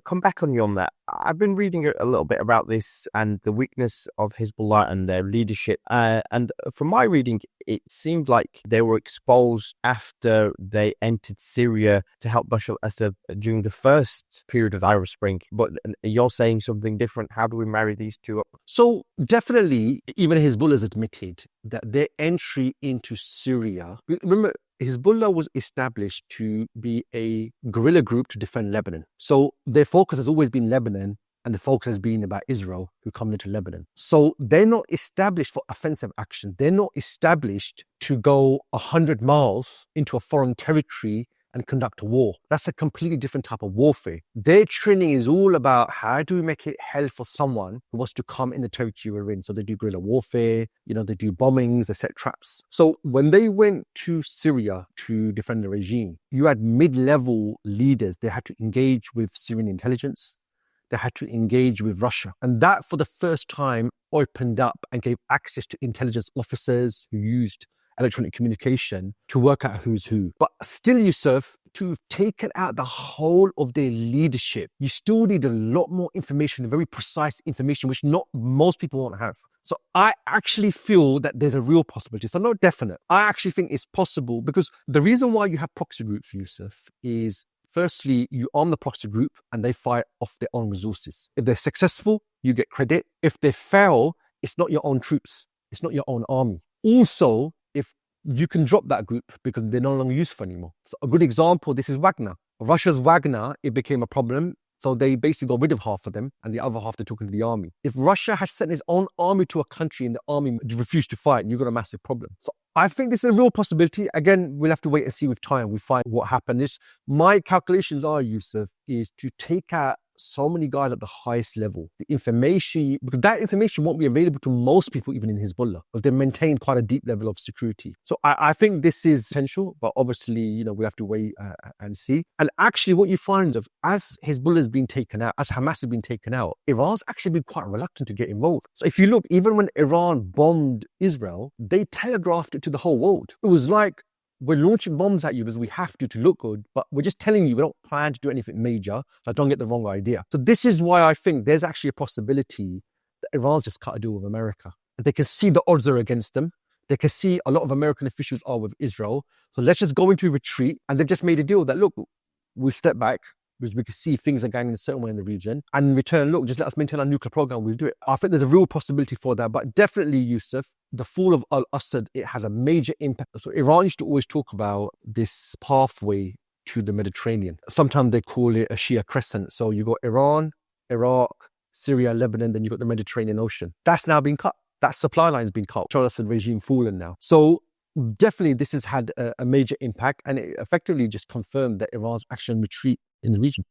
come back on you on that. I've been reading a little bit about this and the weakness of Hezbollah and their leadership. And from my reading, it seemed like they were exposed after they entered Syria to help Bashar al-Assad during the first period of the Arab Spring. But you're saying something different. How do we marry these two up? So definitely, even Hezbollah has admitted that their entry into Syria, remember, Hezbollah was established to be a guerrilla group to defend Lebanon. So their focus has always been Lebanon, and the focus has been about Israel who come into Lebanon. So they're not established for offensive action. They're not established to go 100 miles into a foreign territory and conduct a war. That's a completely different type of warfare. Their training is all about how do we make it hell for someone who wants to come in the territory we're in. So they do guerrilla warfare, they do bombings, they set traps. So when they went to Syria to defend the regime, you had mid-level leaders. They had to engage with Syrian intelligence. They had to engage with Russia. And that, for the first time, opened up and gave access to intelligence officers who used electronic communication to work out who's who. But still, Yusuf, to have taken out the whole of their leadership, you still need a lot more information, very precise information, which not most people won't have. So I actually feel that there's a real possibility. So not definite. I actually think it's possible because the reason why you have proxy groups, Yusuf, is firstly, you arm the proxy group and they fight off their own resources. If they're successful, you get credit. If they fail, it's not your own troops. It's not your own army. Also, if you can drop that group because they're no longer useful anymore. So a good example, this is Wagner. Russia's Wagner, it became a problem. So they basically got rid of half of them and the other half they took into the army. If Russia had sent its own army to a country and the army refused to fight, you've got a massive problem. So I think this is a real possibility. Again, we'll have to wait and see with time. We find what happened. My calculations are, Yusuf, is to take out so many guys at the highest level. The information, because that information won't be available to most people, even in Hezbollah, because they maintain quite a deep level of security. So I think this is potential, but obviously, we have to wait and see. And actually what you find of, as Hezbollah has been taken out, as Hamas has been taken out, Iran's actually been quite reluctant to get involved. So if you look, even when Iran bombed Israel, they telegraphed it to the whole world. It was like, we're launching bombs at you because we have to look good, but we're just telling you we don't plan to do anything major, so don't get the wrong idea. So this is why I think there's actually a possibility that Iran's just cut a deal with America. They can see the odds are against them. They can see a lot of American officials are with Israel. So let's just go into retreat. And they've just made a deal that, look, we'll step back because we can see things are going in a certain way in the region. And in return, look, just let us maintain our nuclear program, we'll do it. I think there's a real possibility for that. But definitely, Yusuf, the fall of al-Assad, it has a major impact. So Iran used to always talk about this pathway to the Mediterranean. Sometimes they call it a Shia crescent. So you got Iran, Iraq, Syria, Lebanon, then you've got the Mediterranean Ocean. That's now been cut. That supply line's been cut. Bashar Assad regime fallen now. So definitely this has had a major impact, and it effectively just confirmed that Iran's action retreat in the region.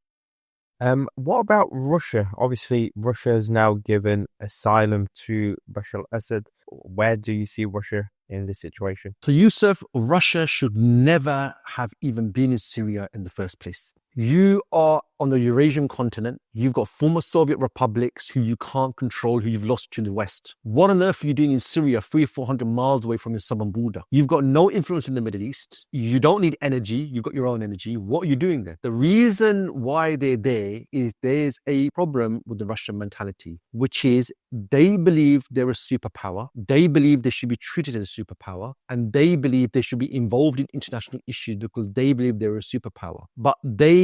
What about Russia? Obviously, Russia has now given asylum to Bashar Assad. Where do you see Russia in this situation? So, Yusuf, Russia should never have even been in Syria in the first place. You are on the Eurasian continent. You've got former Soviet republics who you can't control, who you've lost to the West. What on earth are you doing in Syria, 300 or 400 miles away from your southern border? You've got no influence in the Middle East. You don't need energy. You've got your own energy. What are you doing there? The reason why they're there is there's a problem with the Russian mentality, which is they believe they're a superpower. They believe they should be treated as a superpower. And they believe they should be involved in international issues because they believe they're a superpower. But they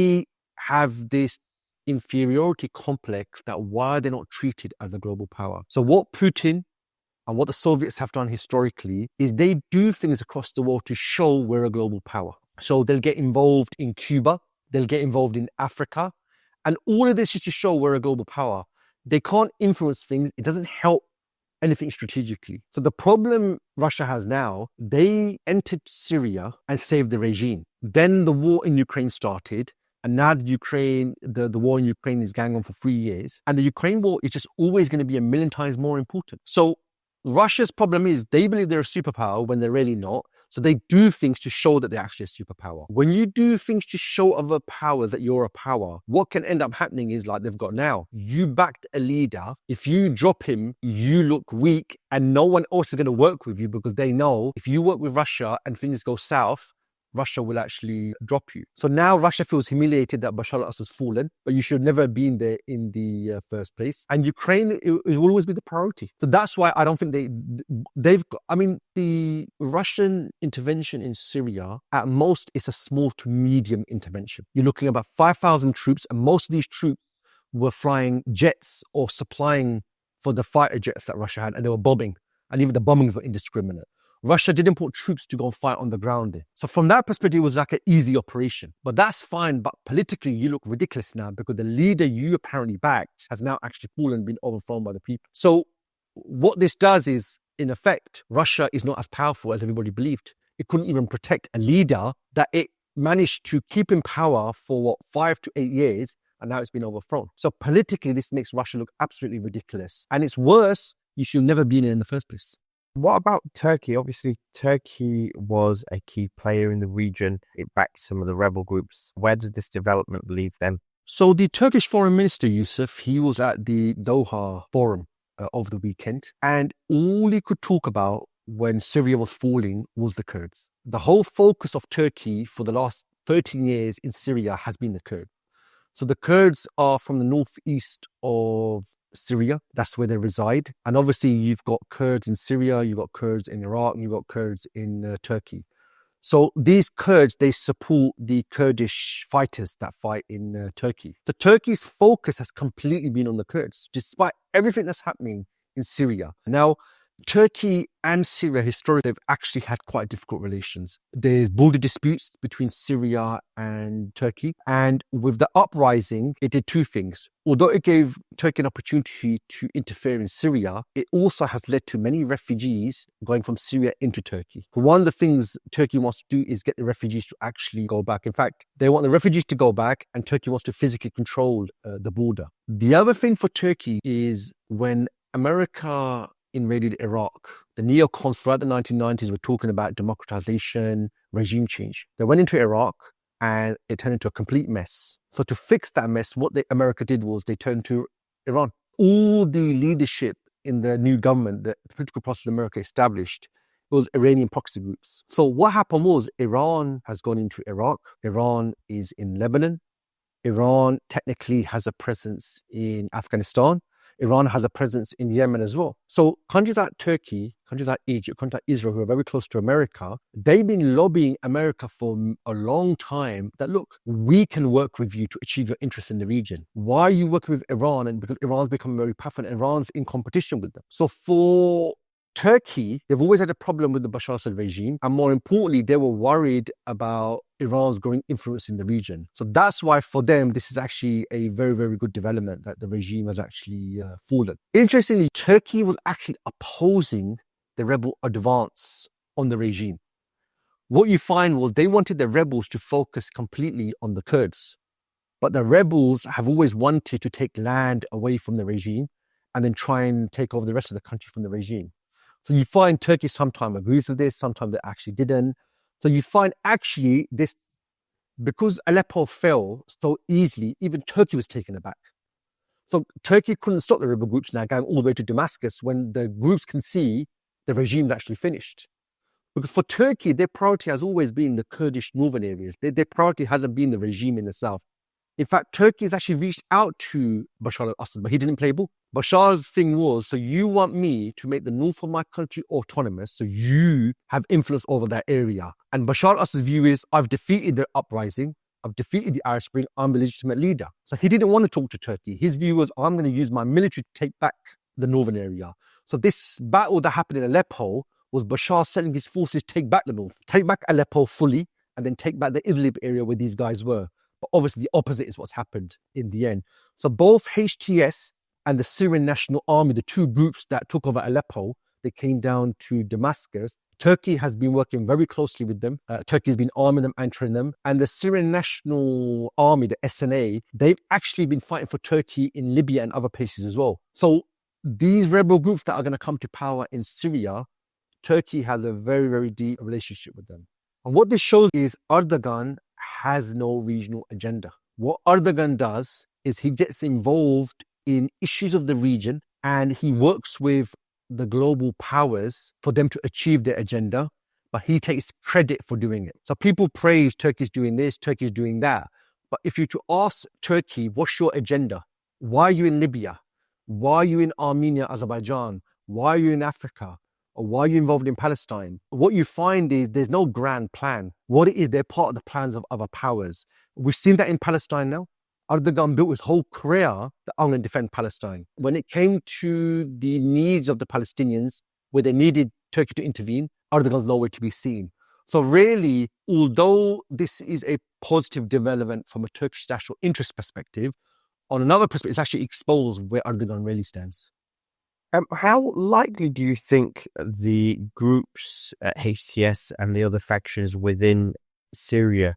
have this inferiority complex that why they're not treated as a global power. So what Putin and what the Soviets have done historically is they do things across the world to show we're a global power. So they'll get involved in Cuba, they'll get involved in Africa, and all of this is to show we're a global power. They can't influence things. It doesn't help anything strategically. So the problem Russia has now, they entered Syria and saved the regime. Then the war in Ukraine started. And now the war in Ukraine is going on for 3 years. And the Ukraine war is just always going to be a million times more important. So Russia's problem is they believe they're a superpower when they're really not. So they do things to show that they're actually a superpower. When you do things to show other powers that you're a power, what can end up happening is like they've got now. You backed a leader. If you drop him, you look weak and no one else is going to work with you because they know if you work with Russia and things go south, Russia will actually drop you. So now Russia feels humiliated that Bashar Assad has fallen, but you should never have been there in the first place. And Ukraine it will always be the priority. So that's why I don't think the Russian intervention in Syria, at most, is a small to medium intervention. You're looking at about 5,000 troops, and most of these troops were flying jets or supplying for the fighter jets that Russia had, and they were bombing. And even the bombings were indiscriminate. Russia didn't put troops to go and fight on the ground there. So from that perspective, it was like an easy operation. But that's fine. But politically, you look ridiculous now because the leader you apparently backed has now actually fallen, been overthrown by the people. So what this does is, in effect, Russia is not as powerful as everybody believed. It couldn't even protect a leader that it managed to keep in power for 5 to 8 years, and now it's been overthrown. So politically, this makes Russia look absolutely ridiculous. And it's worse, you should never been in the first place. What about Turkey? Obviously, Turkey was a key player in the region. It backed some of the rebel groups. Where does this development leave them? So the Turkish foreign minister, Yusuf, he was at the Doha forum over the weekend. And all he could talk about when Syria was falling was the Kurds. The whole focus of Turkey for the last 13 years in Syria has been the Kurds. So the Kurds are from the northeast of Syria. That's where they reside. And obviously you've got Kurds in Syria, you've got Kurds in Iraq, you've got Kurds in Turkey. So these Kurds, they support the Kurdish fighters that fight in Turkey. So Turkey's focus has completely been on the Kurds, despite everything that's happening in Syria. Now, Turkey and Syria historically have actually had quite difficult relations. There's border disputes between Syria and Turkey. And with the uprising, it did two things. Although it gave Turkey an opportunity to interfere in Syria, it also has led to many refugees going from Syria into Turkey. One of the things Turkey wants to do is get the refugees to actually go back. In fact, they want the refugees to go back, and Turkey wants to physically control the border. The other thing for Turkey is when America invaded Iraq, the neocons throughout the 1990s were talking about democratization, regime change. They went into Iraq and it turned into a complete mess. So to fix that mess, what America did was they turned to Iran. All the leadership in the new government, the political process America established, was Iranian proxy groups. So what happened was Iran has gone into Iraq. Iran is in Lebanon. Iran technically has a presence in Afghanistan. Iran has a presence in Yemen as well. So countries like Turkey, countries like Egypt, countries like Israel, who are very close to America, they've been lobbying America for a long time that, look, we can work with you to achieve your interests in the region. Why are you working with Iran? And because Iran's become very powerful and Iran's in competition with them. So for Turkey, they've always had a problem with the Bashar Assad regime. And more importantly, they were worried about Iran's growing influence in the region. So that's why for them, this is actually a very, very good development that the regime has actually fallen. Interestingly, Turkey was actually opposing the rebel advance on the regime. What you find was they wanted the rebels to focus completely on the Kurds. But the rebels have always wanted to take land away from the regime and then try and take over the rest of the country from the regime. So you find Turkey sometimes agrees with this, sometimes they actually didn't. So you find actually this, because Aleppo fell so easily, even Turkey was taken aback. So Turkey couldn't stop the rebel groups now going all the way to Damascus when the groups can see the regime's actually finished. Because for Turkey, their priority has always been the Kurdish northern areas. Their priority hasn't been the regime in the south. In fact, Turkey has actually reached out to Bashar al-Assad, but he didn't play ball. Bashar's thing was, so you want me to make the north of my country autonomous, so you have influence over that area. And Bashar al-Assad's view is, I've defeated the uprising, I've defeated the Arab Spring, I'm the legitimate leader. So he didn't want to talk to Turkey. His view was, I'm going to use my military to take back the northern area. So this battle that happened in Aleppo was Bashar sending his forces to take back the north, take back Aleppo fully, and then take back the Idlib area where these guys were. But obviously the opposite is what's happened in the end. So both HTS and the Syrian National Army, the two groups that took over Aleppo, they came down to Damascus. Turkey has been working very closely with them. Turkey has been arming them and training them. And the Syrian National Army, the SNA, they've actually been fighting for Turkey in Libya and other places as well. So these rebel groups that are going to come to power in Syria, Turkey has a very, very deep relationship with them. And what this shows is Erdogan has no regional agenda. What Erdogan does is he gets involved in issues of the region and he works with the global powers for them to achieve their agenda, but he takes credit for doing it. So people praise Turkey's doing this, Turkey's doing that. But if you to ask Turkey, what's your agenda? Why are you in Libya? Why are you in Armenia, Azerbaijan? Why are you in Africa? Or why are you involved in Palestine? What you find is there's no grand plan. What it is, they're part of the plans of other powers. We've seen that in Palestine now. Erdogan built his whole career that I'm going to defend Palestine. When it came to the needs of the Palestinians, where they needed Turkey to intervene, Erdogan's nowhere to be seen. So really, although this is a positive development from a Turkish national interest perspective, on another perspective, it's actually exposed where Erdogan really stands. How likely do you think the groups, HTS and the other factions within Syria,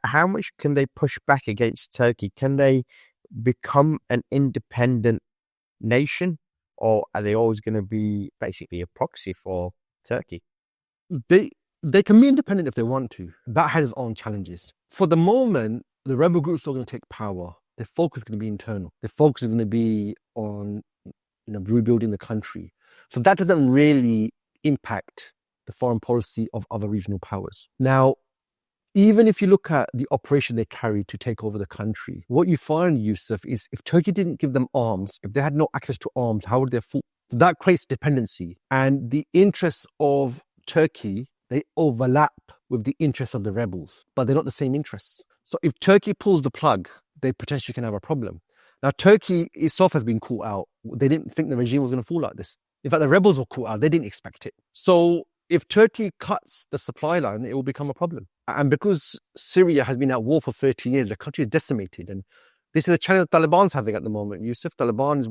how much can they push back against Turkey? Can they become an independent nation, or are they always going to be basically a proxy for Turkey? They can be independent if they want to. That has its own challenges. For the moment, the rebel groups are going to take power. Their focus is going to be internal. Their focus is going to be on rebuilding the country. So that doesn't really impact the foreign policy of other regional powers. Now, even if you look at the operation they carried to take over the country, what you find, Yusuf, is if Turkey didn't give them arms, if they had no access to arms, how would they fight? So that creates dependency. And the interests of Turkey, they overlap with the interests of the rebels, but they're not the same interests. So if Turkey pulls the plug, they potentially can have a problem. Now, Turkey itself has been caught out. They didn't think the regime was going to fall like this. In fact, the rebels were caught out. They didn't expect it. So if Turkey cuts the supply line, it will become a problem. And because Syria has been at war for 30 years, the country is decimated. And this is a challenge the Taliban's having at the moment. Yusuf, Taliban is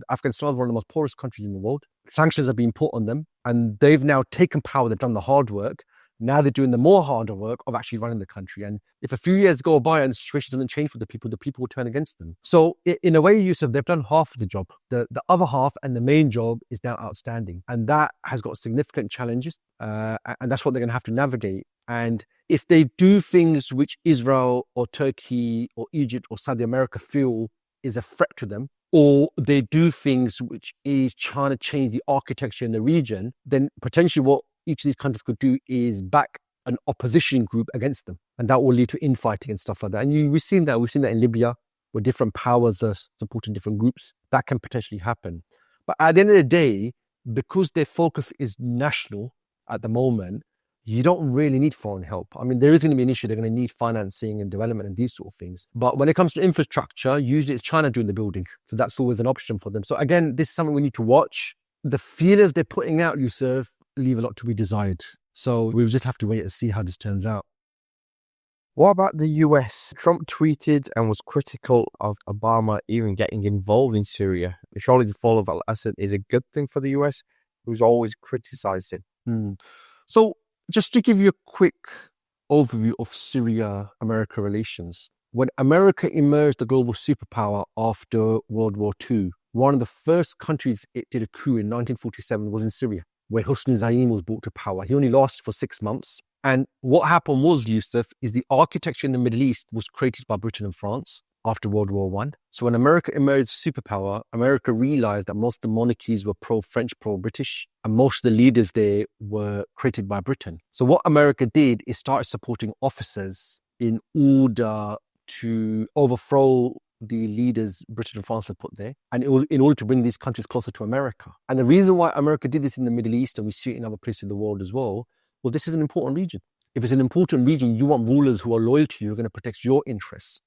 Afghanistan is one of the most poorest countries in the world. Sanctions have been put on them and they've now taken power. They've done the hard work. Now they're doing the more harder work of actually running the country. And if a few years go by and the situation doesn't change for the people will turn against them. So in a way, Yusuf, they've done half of the job. The other half and the main job is now outstanding. And that has got significant challenges. And that's what they're going to have to navigate. And if they do things which Israel or Turkey or Egypt or Saudi America feel is a threat to them, or they do things which is trying to change the architecture in the region, then potentially what each of these countries could do is back an opposition group against them. And that will lead to infighting and stuff like that. And we've seen that in Libya, where different powers are supporting different groups. That can potentially happen. But at the end of the day, because their focus is national at the moment, you don't really need foreign help. I mean, there is going to be an issue. They're going to need financing and development and these sort of things. But when it comes to infrastructure, usually it's China doing the building. So that's always an option for them. So again, this is something we need to watch. The feelers they're putting out, Yusuf, leave a lot to be desired. So we'll just have to wait and see how this turns out. What about the US? Trump tweeted and was critical of Obama even getting involved in Syria. Surely the fall of al-Assad is a good thing for the US, who's always criticized him. So just to give you a quick overview of Syria-America relations. When America emerged the global superpower after World War II, one of the first countries it did a coup in 1947 was in Syria, where Hosni Zaim was brought to power. He only lasted for 6 months. And what happened was, Yusuf, is the architecture in the Middle East was created by Britain and France after World War I. So when America emerged as superpower, America realized that most of the monarchies were pro-French, pro-British, and most of the leaders there were created by Britain. So what America did is started supporting officers in order to overthrow the leaders Britain and France had put there. And it was in order to bring these countries closer to America. And the reason why America did this in the Middle East, and we see it in other places of the world as well, well, this is an important region. If it's an important region, you want rulers who are loyal to you, who are going to protect your interests.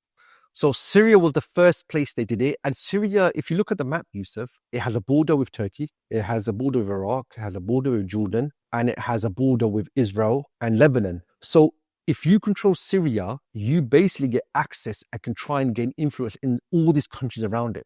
So Syria was the first place they did it. And Syria, if you look at the map, Yusuf, it has a border with Turkey, it has a border with Iraq, it has a border with Jordan, and it has a border with Israel and Lebanon. So if you control Syria, you basically get access and can try and gain influence in all these countries around it.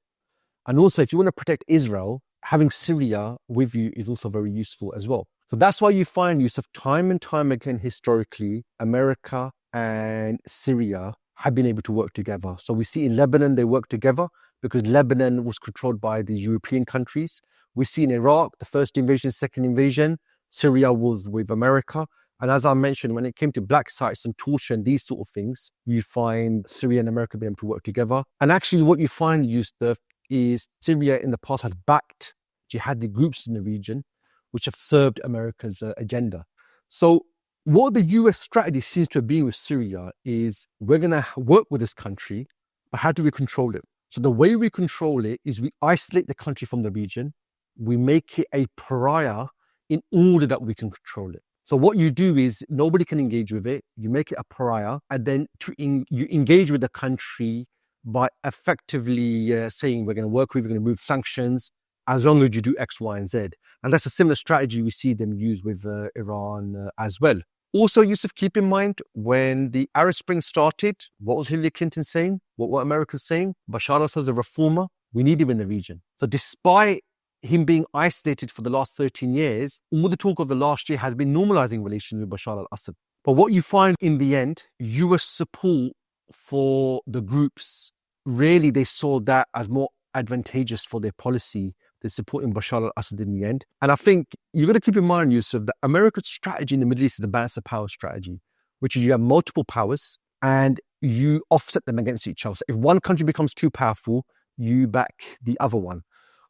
And also, if you want to protect Israel, having Syria with you is also very useful as well. So that's why you find, Yusuf, time and time again, historically, America and Syria have been able to work together. So we see in Lebanon, they work together because Lebanon was controlled by the European countries. We see in Iraq, the first invasion, second invasion, Syria was with America. And as I mentioned, when it came to black sites and torture and these sort of things, you find Syria and America being able to work together. And actually what you find, Yusuf, is Syria in the past has backed jihadi groups in the region, which have served America's agenda. So what the US strategy seems to have been with Syria is we're going to work with this country, but how do we control it? So the way we control it is we isolate the country from the region. We make it a pariah in order that we can control it. So what you do is nobody can engage with it. You make it a pariah, and then you engage with the country by effectively saying we're going to work with, we're going to move sanctions, as long as you do X, Y, and Z. And that's a similar strategy we see them use with Iran as well. Also, Yusuf, keep in mind, when the Arab Spring started, what was Hillary Clinton saying? What were Americans saying? Bashar Assad is a reformer. We need him in the region. So despite him being isolated for the last 13 years, all the talk of the last year has been normalizing relations with Bashar al-Assad. But what you find in the end, US support for the groups, really they saw that as more advantageous for their policy than supporting Bashar al-Assad in the end. And I think you've got to keep in mind, Yusuf, that America's strategy in the Middle East is the balance of power strategy, which is you have multiple powers and you offset them against each other. So if one country becomes too powerful, you back the other one.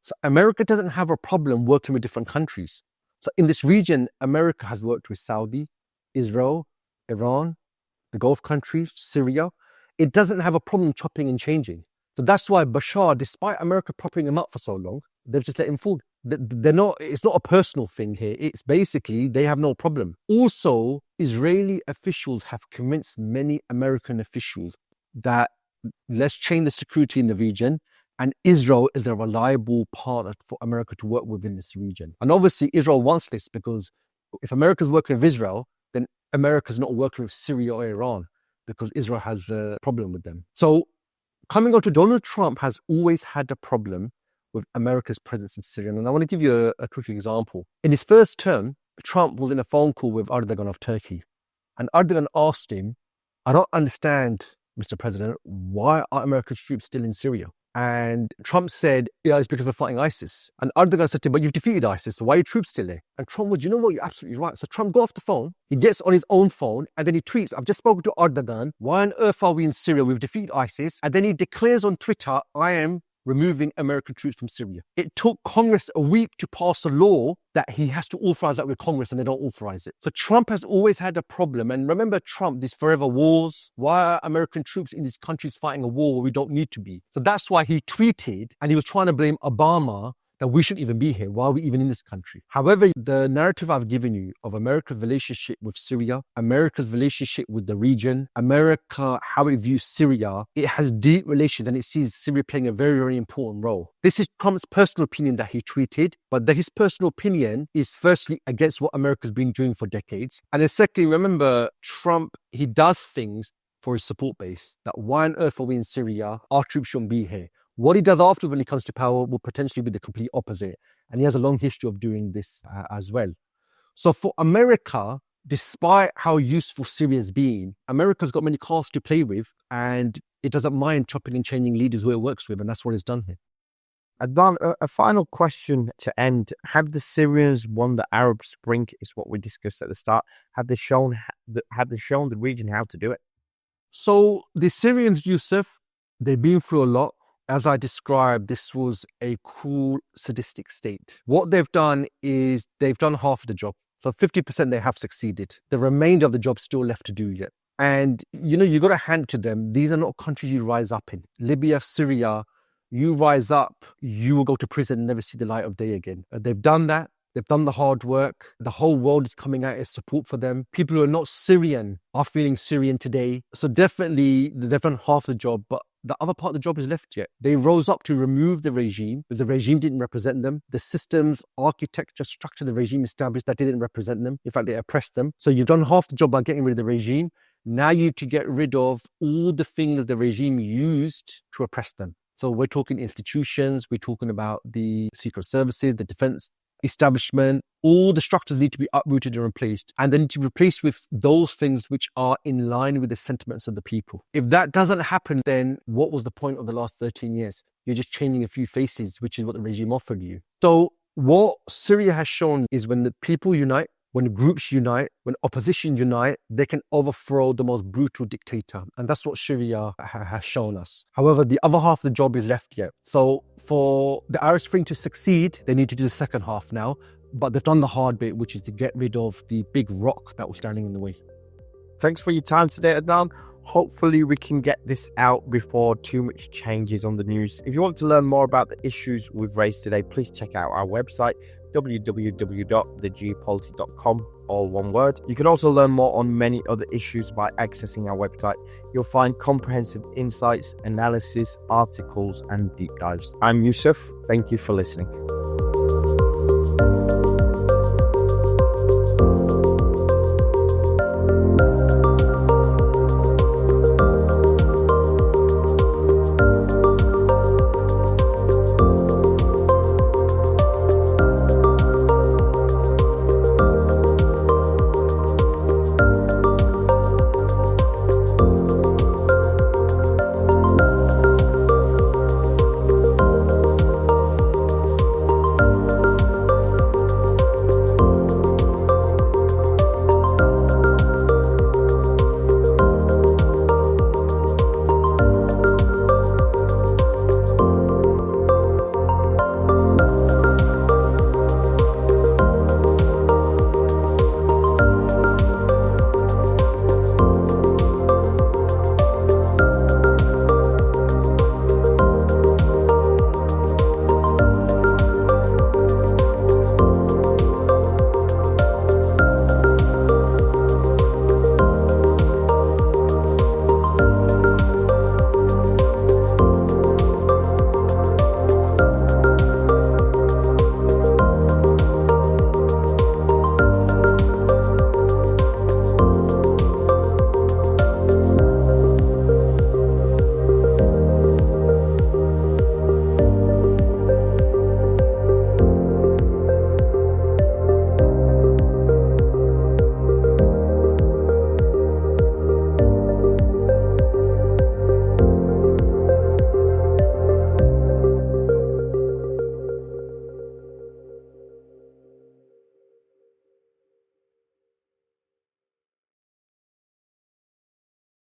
So America doesn't have a problem working with different countries. So in this region, America has worked with Saudi, Israel, Iran, the Gulf countries, Syria. It doesn't have a problem chopping and changing. So that's why Bashar, despite America propping him up for so long, they've just let him fall. They're not, it's not a personal thing here. It's basically they have no problem. Also, Israeli officials have convinced many American officials that let's change the security in the region, and Israel is a reliable partner for America to work with in this region. And obviously Israel wants this, because if America's working with Israel, then America's not working with Syria or Iran, because Israel has a problem with them. So coming on to Donald Trump has always had a problem with America's presence in Syria. And I want to give you a quick example. In his first term, Trump was in a phone call with Erdogan of Turkey. And Erdogan asked him, I don't understand, Mr. President, why are American troops still in Syria? And Trump said, yeah, it's because we're fighting ISIS. And Erdogan said to him, but you've defeated ISIS, so why are your troops still there? And Trump was, you know what, you're absolutely right. So Trump got off the phone, he gets on his own phone, and then he tweets, I've just spoken to Erdogan, why on earth are we in Syria? We've defeated ISIS. And then he declares on Twitter, I am removing American troops from Syria. It took Congress a week to pass a law that he has to authorize that with Congress, and they don't authorize it. So Trump has always had a problem. And remember Trump, these forever wars. Why are American troops in these countries fighting a war where we don't need to be? So that's why he tweeted, and he was trying to blame Obama that we shouldn't even be here. Why are we even in this country? However, the narrative I've given you of America's relationship with Syria, America's relationship with the region, America, how it views Syria, it has deep relations, and it sees Syria playing a very, very important role. This is Trump's personal opinion that he tweeted, but his personal opinion is firstly against what America's been doing for decades. And then secondly, remember, Trump, he does things for his support base. That why on earth are we in Syria? Our troops shouldn't be here. What he does after when he comes to power will potentially be the complete opposite. And he has a long history of doing this as well. So for America, despite how useful Syria's been, America's got many cards to play with, and it doesn't mind chopping and changing leaders who it works with. And that's what it's done here. Adnan, a final question to end. Have the Syrians won the Arab Spring, is what we discussed at the start. Have they shown the region how to do it? So the Syrians, Yusuf, they've been through a lot. As I described, this was a cruel, sadistic state. What they've done is they've done half of the job. So 50% they have succeeded. The remainder of the job still left to do yet. And, you got to hand to them. These are not countries you rise up in. Libya, Syria, you rise up, you will go to prison and never see the light of day again. They've done that. They've done the hard work. The whole world is coming out as support for them. People who are not Syrian are feeling Syrian today. So definitely they've done half the job, but the other part of the job is left yet. They rose up to remove the regime because the regime didn't represent them. The systems, architecture, structure the regime established that didn't represent them. In fact, they oppressed them. So you've done half the job by getting rid of the regime. Now you need to get rid of all the things the regime used to oppress them. So we're talking institutions, we're talking about the secret services, the defense establishment. All the structures need to be uprooted and replaced, and then to be replaced with those things which are in line with the sentiments of the people. If that doesn't happen, then what was the point of the last 13 years? You're just changing a few faces, which is what the regime offered you. So what Syria has shown is when the people unite, when groups unite, when opposition unite, they can overthrow the most brutal dictator. And that's what Syria has shown us. However, the other half of the job is left yet. So for the Arab Spring to succeed, they need to do the second half now. But they've done the hard bit, which is to get rid of the big rock that was standing in the way. Thanks for your time today, Adnan. Hopefully we can get this out before too much changes on the news. If you want to learn more about the issues we've raised today, please check out our website, www.thegeopolity.com, all one word. You can also learn more on many other issues by accessing our website. You'll find comprehensive insights, analysis, articles, and deep dives. I'm Yusuf. Thank you for listening.